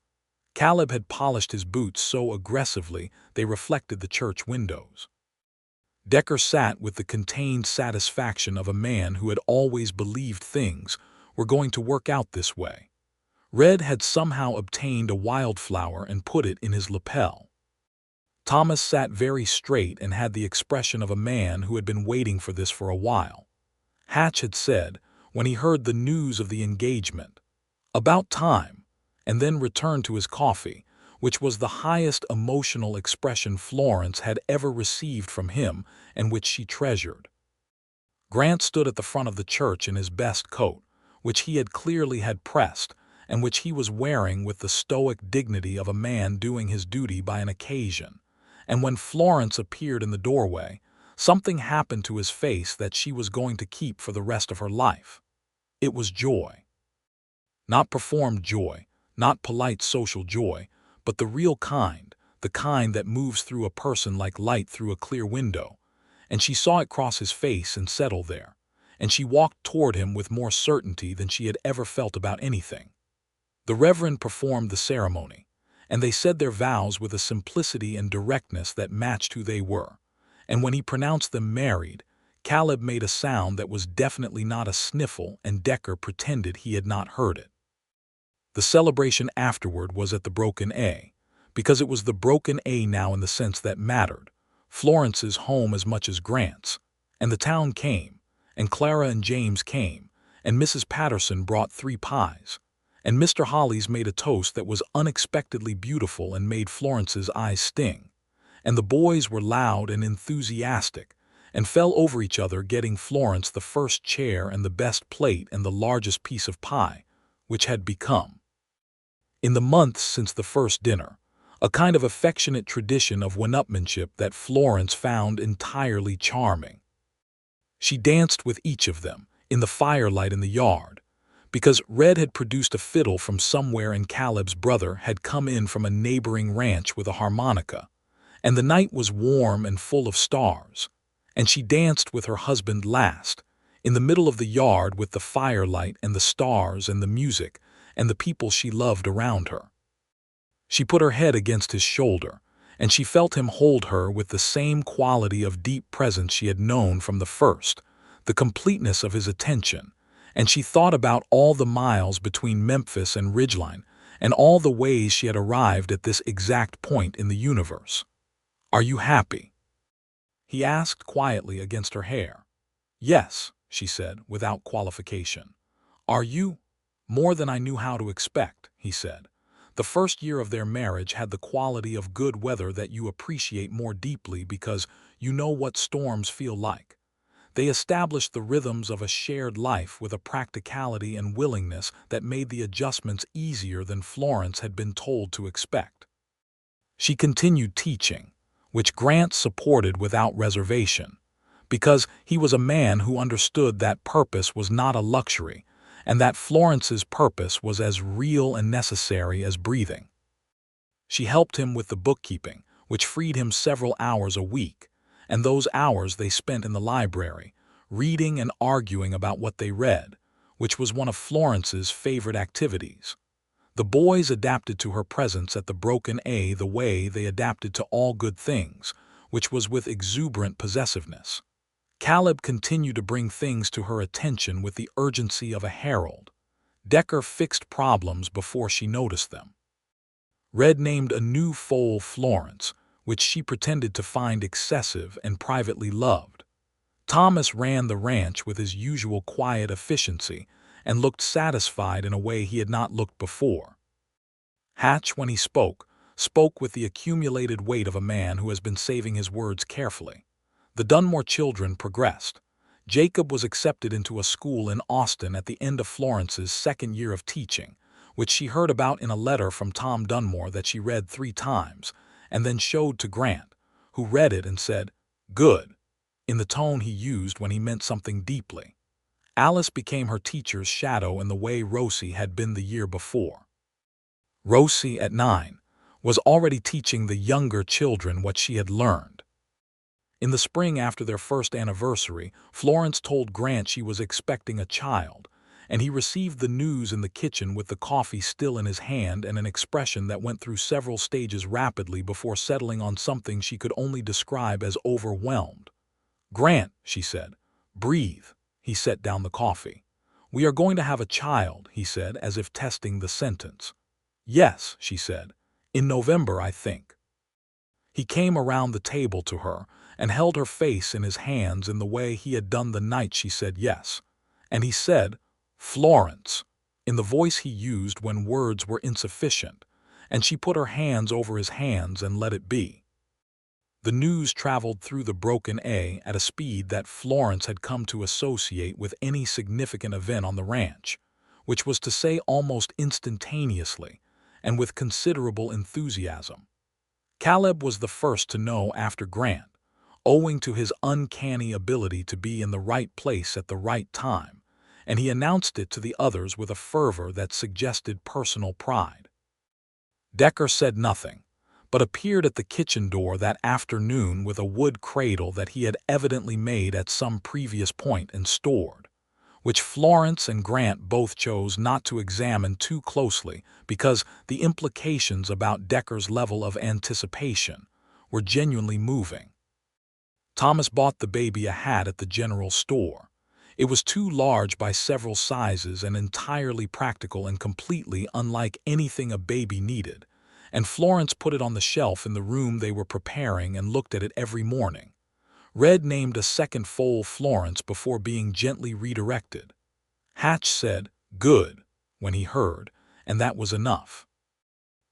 Caleb had polished his boots so aggressively they reflected the church windows. Decker sat with the contained satisfaction of a man who had always believed things were going to work out this way. Red had somehow obtained a wildflower and put it in his lapel. Thomas sat very straight and had the expression of a man who had been waiting for this for a while. Hatch had said, when he heard the news of the engagement, "About time," and then returned to his coffee, which was the highest emotional expression Florence had ever received from him and which she treasured. Grant stood at the front of the church in his best coat, which he had clearly had pressed, and which he was wearing with the stoic dignity of a man doing his duty by an occasion. And when Florence appeared in the doorway, something happened to his face that she was going to keep for the rest of her life. It was joy. Not performed joy, not polite social joy, but the real kind, the kind that moves through a person like light through a clear window. And she saw it cross his face and settle there, and she walked toward him with more certainty than she had ever felt about anything. The Reverend performed the ceremony, and they said their vows with a simplicity and directness that matched who they were. And when he pronounced them married, Caleb made a sound that was definitely not a sniffle, and Decker pretended he had not heard it. The celebration afterward was at the Broken A, because it was the Broken A now in the sense that mattered, Florence's home as much as Grant's, and the town came, and Clara and James came, and Mrs. Patterson brought 3 pies, and Mr. Hollies made a toast that was unexpectedly beautiful and made Florence's eyes sting, and the boys were loud and enthusiastic, and fell over each other getting Florence the first chair and the best plate and the largest piece of pie, which had become, in the months since the first dinner, a kind of affectionate tradition of one-upmanship that Florence found entirely charming. She danced with each of them, in the firelight in the yard, because Red had produced a fiddle from somewhere and Caleb's brother had come in from a neighboring ranch with a harmonica, and the night was warm and full of stars, and she danced with her husband last, in the middle of the yard with the firelight and the stars and the music and the people she loved around her. She put her head against his shoulder, and she felt him hold her with the same quality of deep presence she had known from the first, the completeness of his attention, and she thought about all the miles between Memphis and Ridgeline and all the ways she had arrived at this exact point in the universe. "Are you happy?" he asked quietly against her hair. "Yes," she said, without qualification. "Are you?" "More than I knew how to expect," he said. The first year of their marriage had the quality of good weather that you appreciate more deeply because you know what storms feel like. They established the rhythms of a shared life with a practicality and willingness that made the adjustments easier than Florence had been told to expect. She continued teaching, which Grant supported without reservation, because he was a man who understood that purpose was not a luxury, and that Florence's purpose was as real and necessary as breathing. She helped him with the bookkeeping, which freed him several hours a week, and those hours they spent in the library, reading and arguing about what they read, which was one of Florence's favorite activities. The boys adapted to her presence at the Broken A the way they adapted to all good things, which was with exuberant possessiveness. Caleb continued to bring things to her attention with the urgency of a herald. Decker fixed problems before she noticed them. Red named a new foal Florence, which she pretended to find excessive and privately loved. Thomas ran the ranch with his usual quiet efficiency and looked satisfied in a way he had not looked before. Hatch, when he spoke with the accumulated weight of a man who has been saving his words carefully. The Dunmore children progressed. Jacob was accepted into a school in Austin at the end of Florence's second year of teaching, which she heard about in a letter from Tom Dunmore that she read 3 times, and then showed to Grant, who read it and said, "Good," in the tone he used when he meant something deeply. Alice became her teacher's shadow in the way Rosie had been the year before. Rosie, at 9, was already teaching the younger children what she had learned. In the spring after their first anniversary, Florence told Grant she was expecting a child, and he received the news in the kitchen with the coffee still in his hand and an expression that went through several stages rapidly before settling on something she could only describe as overwhelmed. "Grant," she said, "breathe." He set down the coffee. "We are going to have a child," he said, as if testing the sentence. "Yes," she said, "in November, I think." He came around the table to her and held her face in his hands in the way he had done the night she said yes. And he said, "Florence," in the voice he used when words were insufficient, and she put her hands over his hands and let it be. The news traveled through the Broken A at a speed that Florence had come to associate with any significant event on the ranch, which was to say almost instantaneously and with considerable enthusiasm. Caleb was the first to know after Grant, owing to his uncanny ability to be in the right place at the right time, and he announced it to the others with a fervor that suggested personal pride. Decker said nothing, but appeared at the kitchen door that afternoon with a wood cradle that he had evidently made at some previous point and stored, which Florence and Grant both chose not to examine too closely because the implications about Decker's level of anticipation were genuinely moving. Thomas bought the baby a hat at the general store. It was too large by several sizes and entirely practical and completely unlike anything a baby needed, and Florence put it on the shelf in the room they were preparing and looked at it every morning. Red named a second foal Florence before being gently redirected. Hatch said, "Good," when he heard, and that was enough.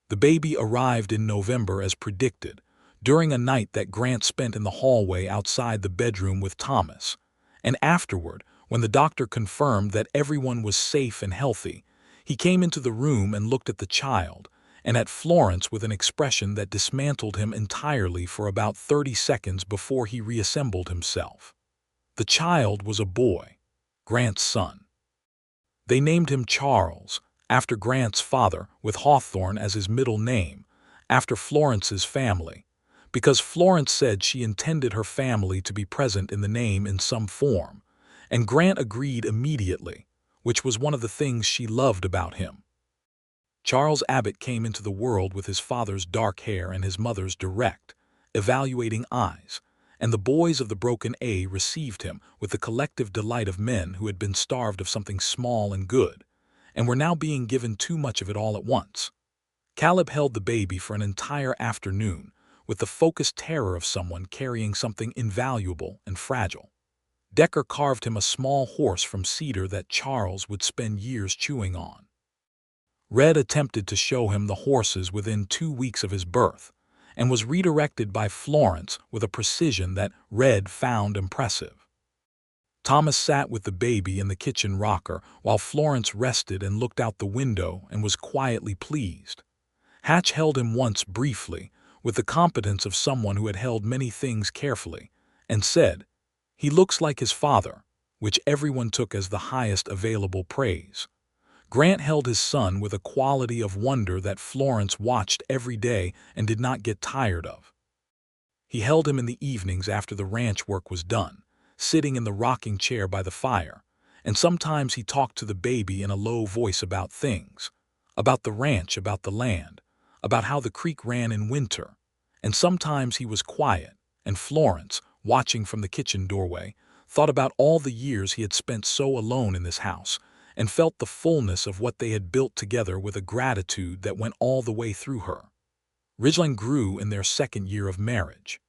The baby arrived in November as predicted, during a night that Grant spent in the hallway outside the bedroom with Thomas, and afterward, when the doctor confirmed that everyone was safe and healthy, he came into the room and looked at the child, and at Florence with an expression that dismantled him entirely for about 30 seconds before he reassembled himself. The child was a boy, Grant's son. They named him Charles, after Grant's father, with Hawthorne as his middle name, after Florence's family, because Florence said she intended her family to be present in the name in some form, and Grant agreed immediately, which was one of the things she loved about him. Charles Abbott came into the world with his father's dark hair and his mother's direct, evaluating eyes, and the boys of the Broken A received him with the collective delight of men who had been starved of something small and good, and were now being given too much of it all at once. Caleb held the baby for an entire afternoon, with the focused terror of someone carrying something invaluable and fragile. Decker carved him a small horse from cedar that Charles would spend years chewing on. Red attempted to show him the horses within 2 weeks of his birth, and was redirected by Florence with a precision that Red found impressive. Thomas sat with the baby in the kitchen rocker while Florence rested and looked out the window and was quietly pleased. Hatch held him once briefly, with the competence of someone who had held many things carefully, and said, "He looks like his father," which everyone took as the highest available praise. Grant held his son with a quality of wonder that Florence watched every day and did not get tired of. He held him in the evenings after the ranch work was done, sitting in the rocking chair by the fire, and sometimes he talked to the baby in a low voice about things, about the ranch, about the land, about how the creek ran in winter, and sometimes he was quiet, and Florence, watching from the kitchen doorway, thought about all the years he had spent so alone in this house, and felt the fullness of what they had built together with a gratitude that went all the way through her. Ridgeline grew in their second year of marriage.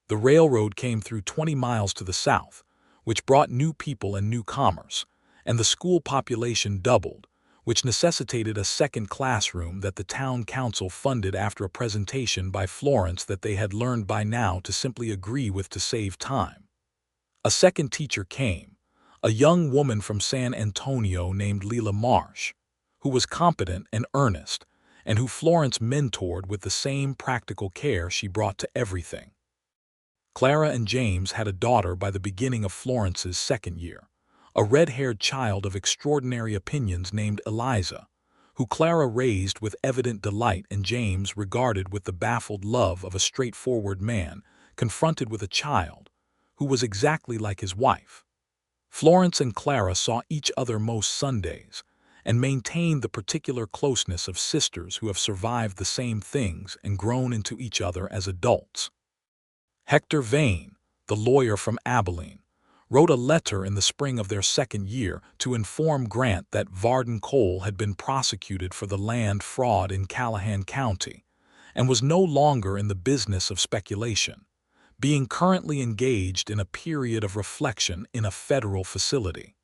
The railroad came through 20 miles to the south, which brought new people and new commerce, and the school population doubled, which necessitated a second classroom that the town council funded after a presentation by Florence that they had learned by now to simply agree with to save time. A second teacher came, a young woman from San Antonio named Leela Marsh, who was competent and earnest, and who Florence mentored with the same practical care she brought to everything. Clara and James had a daughter by the beginning of Florence's second year, a red-haired child of extraordinary opinions named Eliza, who Clara raised with evident delight and James regarded with the baffled love of a straightforward man confronted with a child who was exactly like his wife. Florence and Clara saw each other most Sundays and maintained the particular closeness of sisters who have survived the same things and grown into each other as adults. Hector Vane, the lawyer from Abilene, wrote a letter in the spring of their second year to inform Grant that Varden Cole had been prosecuted for the land fraud in Callahan County and was no longer in the business of speculation, being currently engaged in a period of reflection in a federal facility.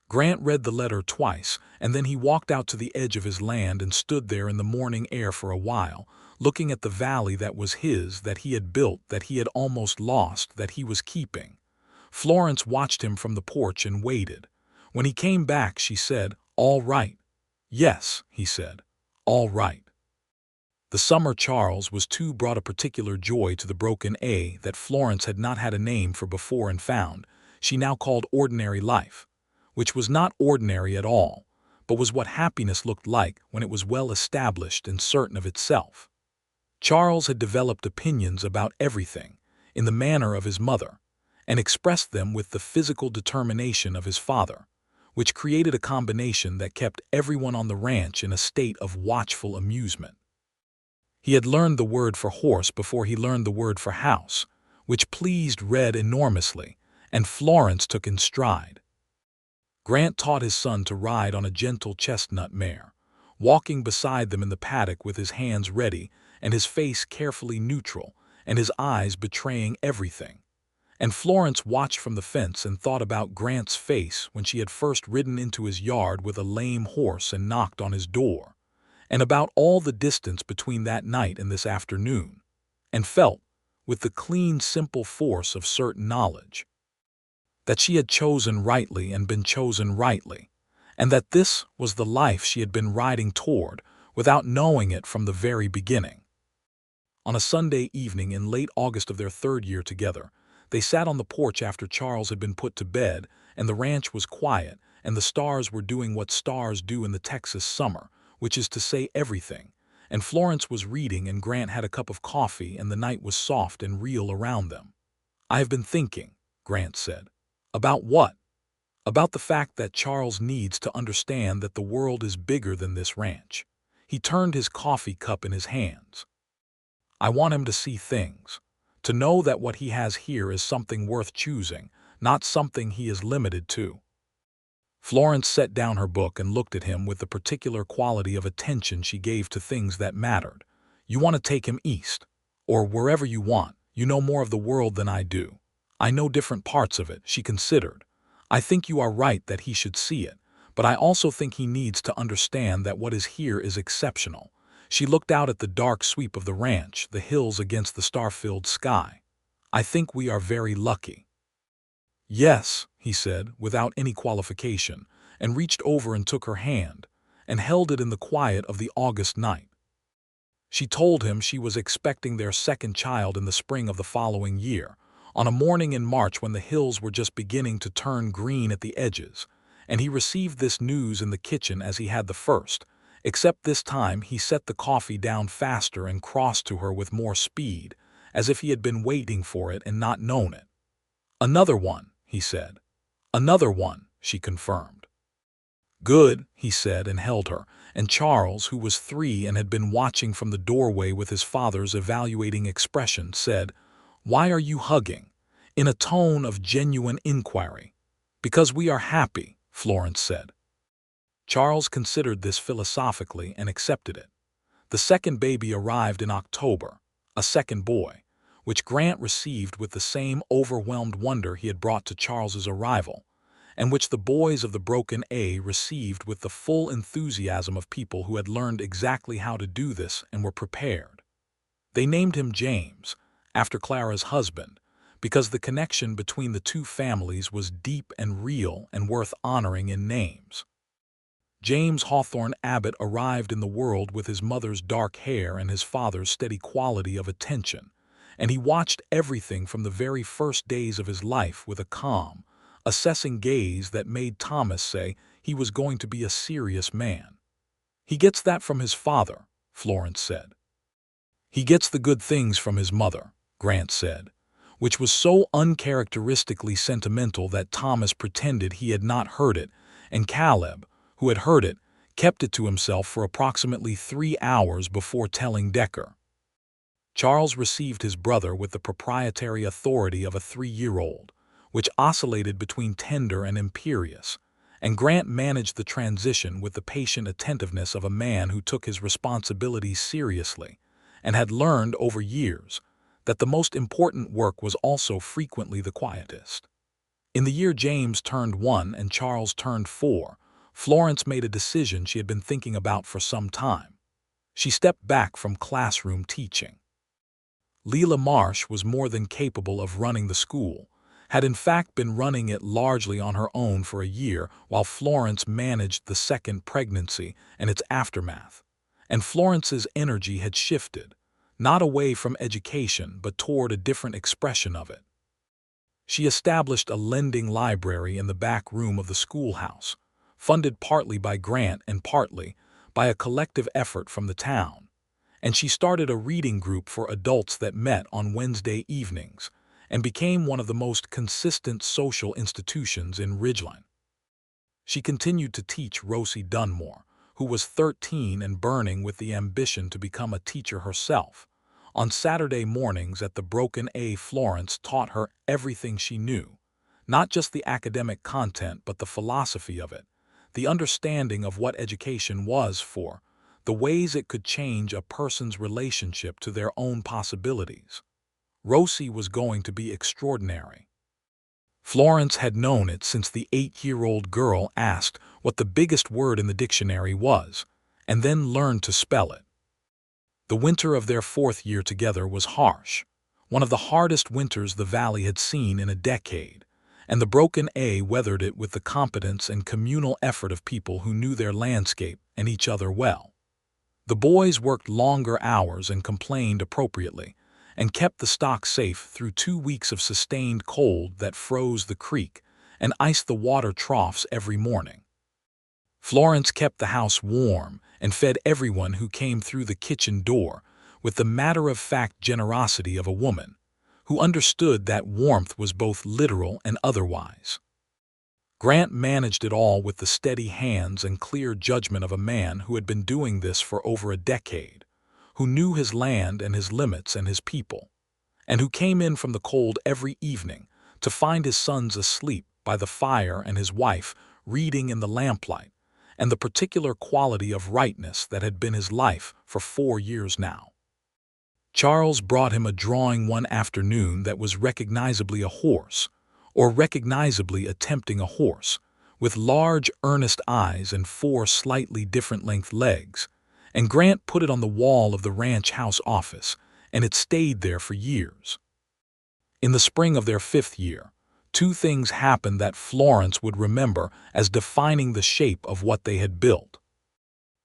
Grant read the letter twice, and then he walked out to the edge of his land and stood there in the morning air for a while, looking at the valley that was his, that he had built, that he had almost lost, that he was keeping. Florence watched him from the porch and waited. When he came back, she said, "All right." "Yes," he said, "all right." The summer Charles was to brought a particular joy to the broken A that Florence had not had a name for before and found, she now called ordinary life, which was not ordinary at all, but was what happiness looked like when it was well established and certain of itself. Charles had developed opinions about everything, in the manner of his mother, and expressed them with the physical determination of his father, which created a combination that kept everyone on the ranch in a state of watchful amusement. He had learned the word for horse before he learned the word for house, which pleased Red enormously, and Florence took in stride. Grant taught his son to ride on a gentle chestnut mare, walking beside them in the paddock with his hands ready and his face carefully neutral and his eyes betraying everything. And Florence watched from the fence and thought about Grant's face when she had first ridden into his yard with a lame horse and knocked on his door, and about all the distance between that night and this afternoon, and felt, with the clean, simple force of certain knowledge, that she had chosen rightly and been chosen rightly, and that this was the life she had been riding toward without knowing it from the very beginning. On a Sunday evening in late August of their third year together, they sat on the porch after Charles had been put to bed, and the ranch was quiet, and the stars were doing what stars do in the Texas summer, which is to say everything, and Florence was reading and Grant had a cup of coffee and the night was soft and real around them. "I have been thinking," Grant said. "About what?" "About the fact that Charles needs to understand that the world is bigger than this ranch." He turned his coffee cup in his hands. "I want him to see things, to know that what he has here is something worth choosing, not something he is limited to." Florence set down her book and looked at him with the particular quality of attention she gave to things that mattered. "You want to take him east, or wherever you want. You know more of the world than I do. I know different parts of it," she considered. "I think you are right that he should see it, but I also think he needs to understand that what is here is exceptional." She looked out at the dark sweep of the ranch, the hills against the star-filled sky. "I think we are very lucky." "Yes," he said, without any qualification, and reached over and took her hand, and held it in the quiet of the August night. She told him she was expecting their second child in the spring of the following year, on a morning in March when the hills were just beginning to turn green at the edges, and he received this news in the kitchen as he had the first, except this time he set the coffee down faster and crossed to her with more speed, as if he had been waiting for it and not known it. "Another one," he said. "Another one," she confirmed. "Good," he said, and held her, and Charles, who was 3 and had been watching from the doorway with his father's evaluating expression, said, "Why are you hugging?" in a tone of genuine inquiry. "Because we are happy," Florence said. Charles considered this philosophically and accepted it. The second baby arrived in October, a second boy, which Grant received with the same overwhelmed wonder he had brought to Charles's arrival, and which the boys of the broken A received with the full enthusiasm of people who had learned exactly how to do this and were prepared. They named him James, after Clara's husband, because the connection between the two families was deep and real and worth honoring in names. James Hawthorne Abbott arrived in the world with his mother's dark hair and his father's steady quality of attention, and he watched everything from the very first days of his life with a calm, assessing gaze that made Thomas say he was going to be a serious man. "He gets that from his father," Florence said. "He gets the good things from his mother," Grant said, which was so uncharacteristically sentimental that Thomas pretended he had not heard it, and Caleb, who had heard it, kept it to himself for approximately 3 hours before telling Decker. Charles received his brother with the proprietary authority of a 3-year-old, which oscillated between tender and imperious, and Grant managed the transition with the patient attentiveness of a man who took his responsibilities seriously and had learned over years that the most important work was also frequently the quietest. In the year James turned 1 and Charles turned 4, Florence made a decision she had been thinking about for some time. She stepped back from classroom teaching. Leela Marsh was more than capable of running the school, had in fact been running it largely on her own for a year while Florence managed the second pregnancy and its aftermath. And Florence's energy had shifted, not away from education but toward a different expression of it. She established a lending library in the back room of the schoolhouse, funded partly by Grant and partly by a collective effort from the town. And she started a reading group for adults that met on Wednesday evenings and became one of the most consistent social institutions in Ridgeline. She continued to teach Rosie Dunmore, who was 13 and burning with the ambition to become a teacher herself. On Saturday mornings at the Broken A, Florence taught her everything she knew, not just the academic content but the philosophy of it, the understanding of what education was for, the ways it could change a person's relationship to their own possibilities. Rosie was going to be extraordinary. Florence had known it since the 8-year-old girl asked what the biggest word in the dictionary was, and then learned to spell it. The winter of their 4th year together was harsh, one of the hardest winters the valley had seen in a decade, and the Broken A weathered it with the competence and communal effort of people who knew their landscape and each other well. The boys worked longer hours and complained appropriately, and kept the stock safe through 2 weeks of sustained cold that froze the creek and iced the water troughs every morning. Florence kept the house warm and fed everyone who came through the kitchen door with the matter-of-fact generosity of a woman who understood that warmth was both literal and otherwise. Grant managed it all with the steady hands and clear judgment of a man who had been doing this for over a decade, who knew his land and his limits and his people, and who came in from the cold every evening to find his sons asleep by the fire and his wife reading in the lamplight, and the particular quality of rightness that had been his life for 4 years now. Charles brought him a drawing one afternoon that was recognizably a horse, or recognizably attempting a horse, with large, earnest eyes and 4 slightly different-length legs, and Grant put it on the wall of the ranch house office, and it stayed there for years. In the spring of their 5th year, 2 things happened that Florence would remember as defining the shape of what they had built.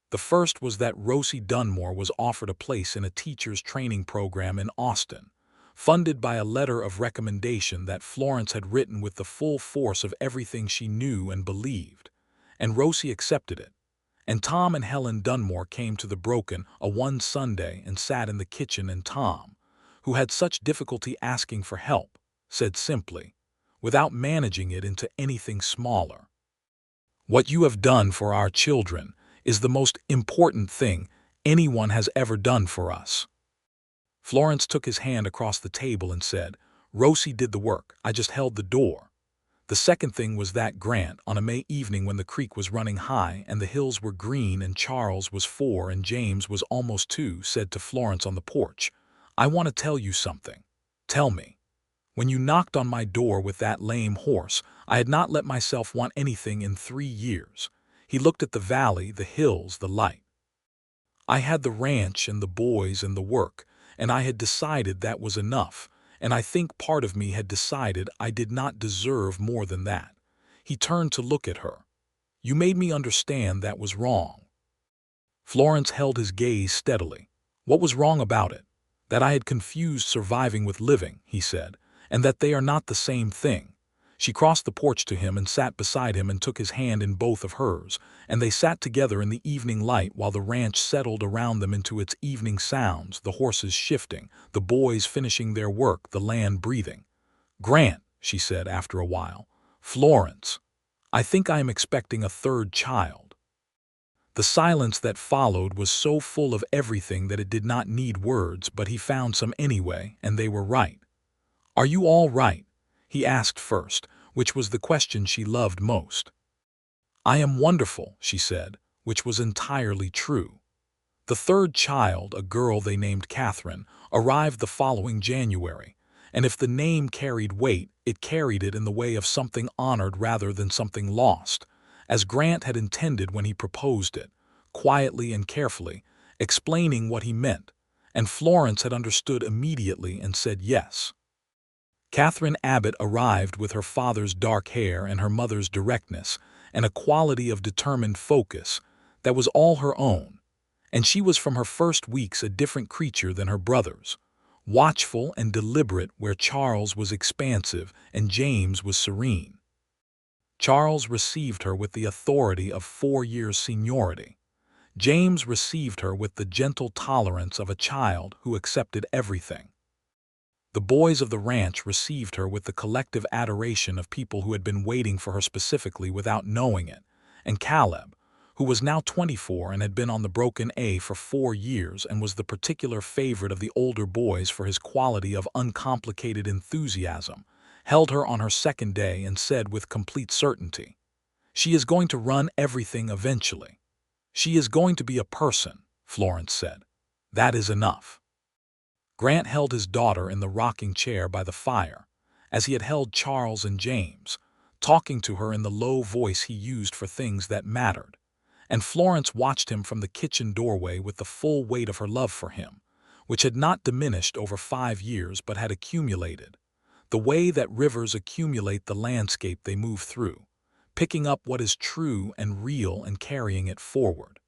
The first was that Rosie Dunmore was offered a place in a teacher's training program in Austin, funded by a letter of recommendation that Florence had written with the full force of everything she knew and believed, and Rosie accepted it. And Tom and Helen Dunmore came to the Broken A one Sunday and sat in the kitchen, and Tom, who had such difficulty asking for help, said simply, without managing it into anything smaller, "What you have done for our children is the most important thing anyone has ever done for us." Florence took his hand across the table and said, "Rosie did the work, I just held the door." The second thing was that Grant, on a May evening when the creek was running high and the hills were green and Charles was 4 and James was almost 2, said to Florence on the porch, "I want to tell you something. Tell me. When you knocked on my door with that lame horse, I had not let myself want anything in 3 years. He looked at the valley, the hills, the light. I had the ranch and the boys and the work, and I had decided that was enough, and I think part of me had decided I did not deserve more than that." He turned to look at her. "You made me understand that was wrong." Florence held his gaze steadily. "What was wrong about it?" "That I had confused surviving with living," he said, "and that they are not the same thing." She crossed the porch to him and sat beside him and took his hand in both of hers, and they sat together in the evening light while the ranch settled around them into its evening sounds, the horses shifting, the boys finishing their work, the land breathing. "Grant," she said after a while, "Florence, I think I am expecting a 3rd child." The silence that followed was so full of everything that it did not need words, but he found some anyway, and they were right. "Are you all right?" he asked first, which was the question she loved most. "I am wonderful," she said, which was entirely true. The 3rd child, a girl they named Catherine, arrived the following January, and if the name carried weight, it carried it in the way of something honored rather than something lost, as Grant had intended when he proposed it, quietly and carefully, explaining what he meant, and Florence had understood immediately and said yes. Catherine Abbott arrived with her father's dark hair and her mother's directness, and a quality of determined focus that was all her own, and she was from her first weeks a different creature than her brothers, watchful and deliberate where Charles was expansive and James was serene. Charles received her with the authority of 4 years' seniority. James received her with the gentle tolerance of a child who accepted everything. The boys of the ranch received her with the collective adoration of people who had been waiting for her specifically without knowing it, and Caleb, who was now 24 and had been on the Broken A for 4 years and was the particular favorite of the older boys for his quality of uncomplicated enthusiasm, held her on her second day and said with complete certainty, "She is going to run everything eventually. She is going to be a person," Florence said. "That is enough." Grant held his daughter in the rocking chair by the fire, as he had held Charles and James, talking to her in the low voice he used for things that mattered, and Florence watched him from the kitchen doorway with the full weight of her love for him, which had not diminished over 5 years but had accumulated, the way that rivers accumulate the landscape they move through, picking up what is true and real and carrying it forward.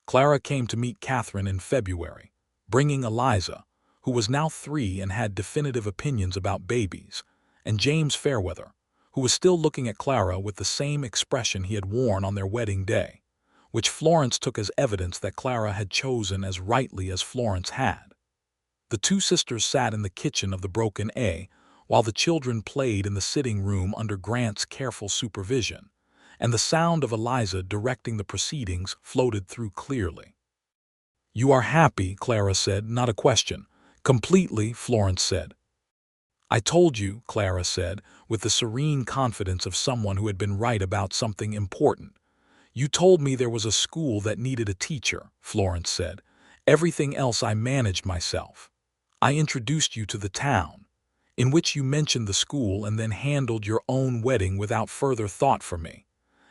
Clara came to meet Catherine in February, bringing Eliza, who was now 3 and had definitive opinions about babies, and James Fairweather, who was still looking at Clara with the same expression he had worn on their wedding day, which Florence took as evidence that Clara had chosen as rightly as Florence had. The two sisters sat in the kitchen of the Broken A, while the children played in the sitting room under Grant's careful supervision, and the sound of Eliza directing the proceedings floated through clearly. "You are happy," Clara said, "not a question." "Completely," Florence said. "I told you," Clara said, with the serene confidence of someone who had been right about something important. "You told me there was a school that needed a teacher," Florence said. "Everything else I managed myself. I introduced you to the town, in which you mentioned the school and then handled your own wedding without further thought for me.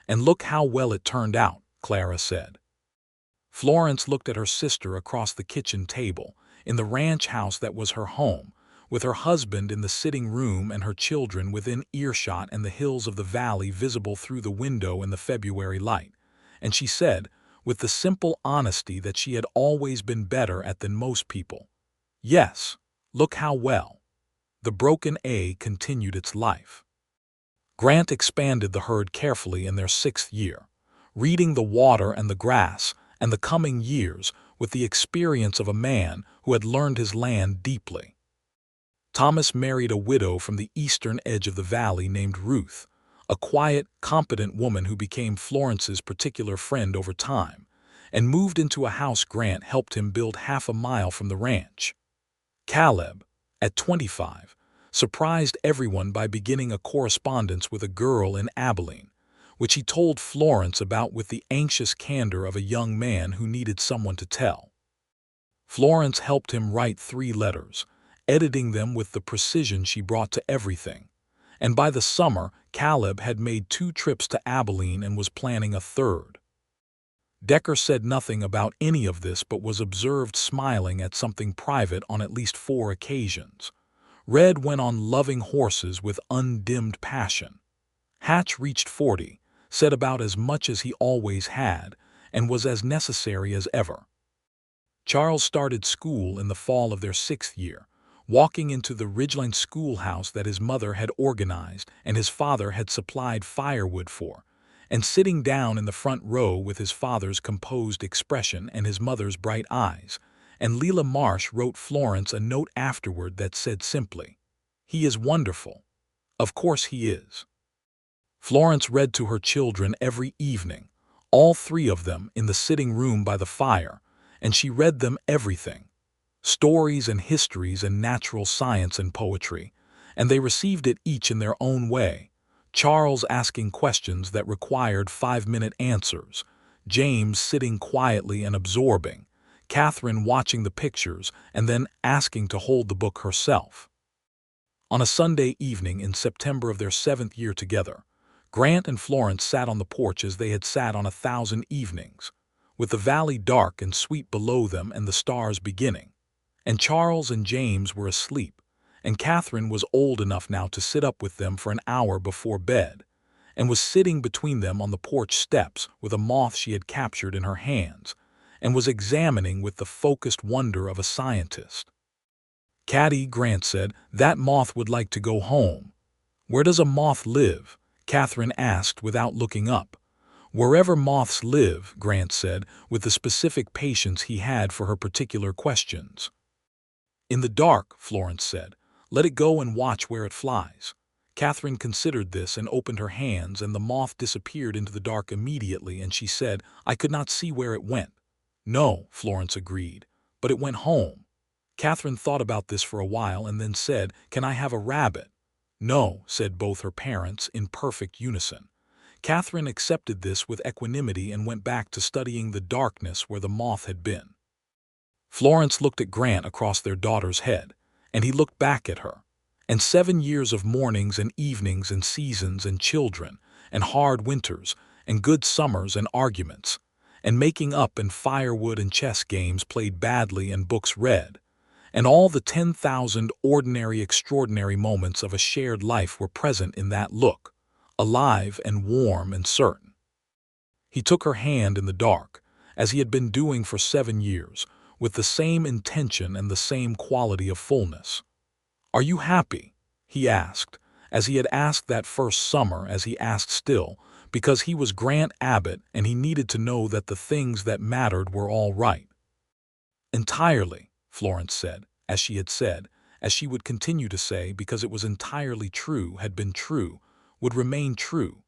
And look how well it turned out," Clara said. Florence looked at her sister across the kitchen table, in the ranch house that was her home, with her husband in the sitting room and her children within earshot and the hills of the valley visible through the window in the February light, and she said, with the simple honesty that she had always been better at than most people, "Yes, look how well." The Broken A continued its life. Grant expanded the herd carefully in their 6th year, reading the water and the grass and the coming years with the experience of a man who had learned his land deeply. Thomas married a widow from the eastern edge of the valley named Ruth, a quiet, competent woman who became Florence's particular friend over time, and moved into a house Grant helped him build half a mile from the ranch. Caleb, at 25, surprised everyone by beginning a correspondence with a girl in Abilene, which he told Florence about with the anxious candor of a young man who needed someone to tell. Florence helped him write 3 letters, editing them with the precision she brought to everything, and by the summer Caleb had made 2 trips to Abilene and was planning a 3rd. Decker said nothing about any of this but was observed smiling at something private on at least 4 occasions. Red went on loving horses with undimmed passion. Hatch reached 40, said about as much as he always had, and was as necessary as ever. Charles started school in the fall of their 6th year, walking into the Ridgeline schoolhouse that his mother had organized and his father had supplied firewood for, and sitting down in the front row with his father's composed expression and his mother's bright eyes, and Leela Marsh wrote Florence a note afterward that said simply, "He is wonderful. Of course he is." Florence read to her children every evening, all 3 of them in the sitting room by the fire, and she read them everything, stories and histories and natural science and poetry, and they received it each in their own way, Charles asking questions that required 5-minute answers, James sitting quietly and absorbing, Catherine watching the pictures and then asking to hold the book herself. On a Sunday evening in September of their 7th year together, Grant and Florence sat on the porch as they had sat on 1,000 evenings, with the valley dark and sweet below them and the stars beginning. And Charles and James were asleep, and Catherine was old enough now to sit up with them for an hour before bed, and was sitting between them on the porch steps with a moth she had captured in her hands, and was examining with the focused wonder of a scientist. "Caddy," Grant said, "that moth would like to go home." "Where does a moth live?" Catherine asked without looking up. "Wherever moths live," Grant said, with the specific patience he had for her particular questions. "In the dark," Florence said. "Let it go and watch where it flies." Catherine considered this and opened her hands, and the moth disappeared into the dark immediately, and she said, "I could not see where it went." "No," Florence agreed, "but it went home." Catherine thought about this for a while and then said, "Can I have a rabbit?" "No," said both her parents in perfect unison. Catherine accepted this with equanimity and went back to studying the darkness where the moth had been. Florence looked at Grant across their daughter's head, and he looked back at her. And 7 years of mornings and evenings and seasons and children, and hard winters, and good summers and arguments, and making up and firewood and chess games played badly and books read, and all the 10,000 ordinary extraordinary moments of a shared life were present in that look, alive and warm and certain. He took her hand in the dark, as he had been doing for 7 years, with the same intention and the same quality of fullness. "Are you happy?" he asked, as he had asked that first summer, as he asked still, because he was Grant Abbott and he needed to know that the things that mattered were all right. "Entirely," Florence said, as she would continue to say, because it was entirely true, had been true, would remain true.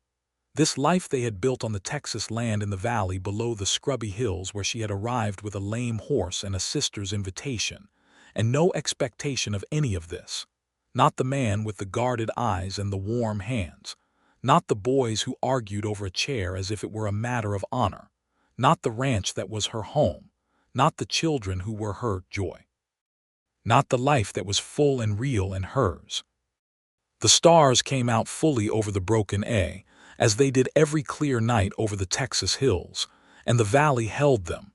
This life they had built on the Texas land in the valley below the scrubby hills, where she had arrived with a lame horse and a sister's invitation, and no expectation of any of this. Not the man with the guarded eyes and the warm hands. Not the boys who argued over a chair as if it were a matter of honor. Not the ranch that was her home. Not the children who were her joy. Not the life that was full and real and hers. The stars came out fully over the broken A, as they did every clear night over the Texas hills, and the valley held them,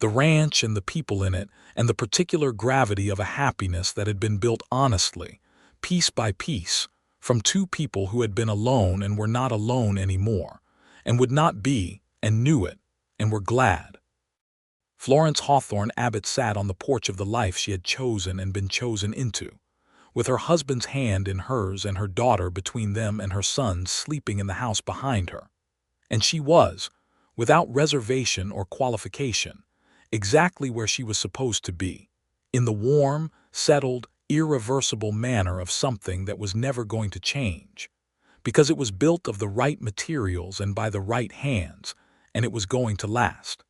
the ranch and the people in it, and the particular gravity of a happiness that had been built honestly, piece by piece, from two people who had been alone and were not alone anymore, and would not be, and knew it, and were glad. Florence Hawthorne Abbott sat on the porch of the life she had chosen and been chosen into, with her husband's hand in hers and her daughter between them and her sons sleeping in the house behind her. And she was, without reservation or qualification, exactly where she was supposed to be, in the warm, settled, irreversible manner of something that was never going to change, because it was built of the right materials and by the right hands, and it was going to last.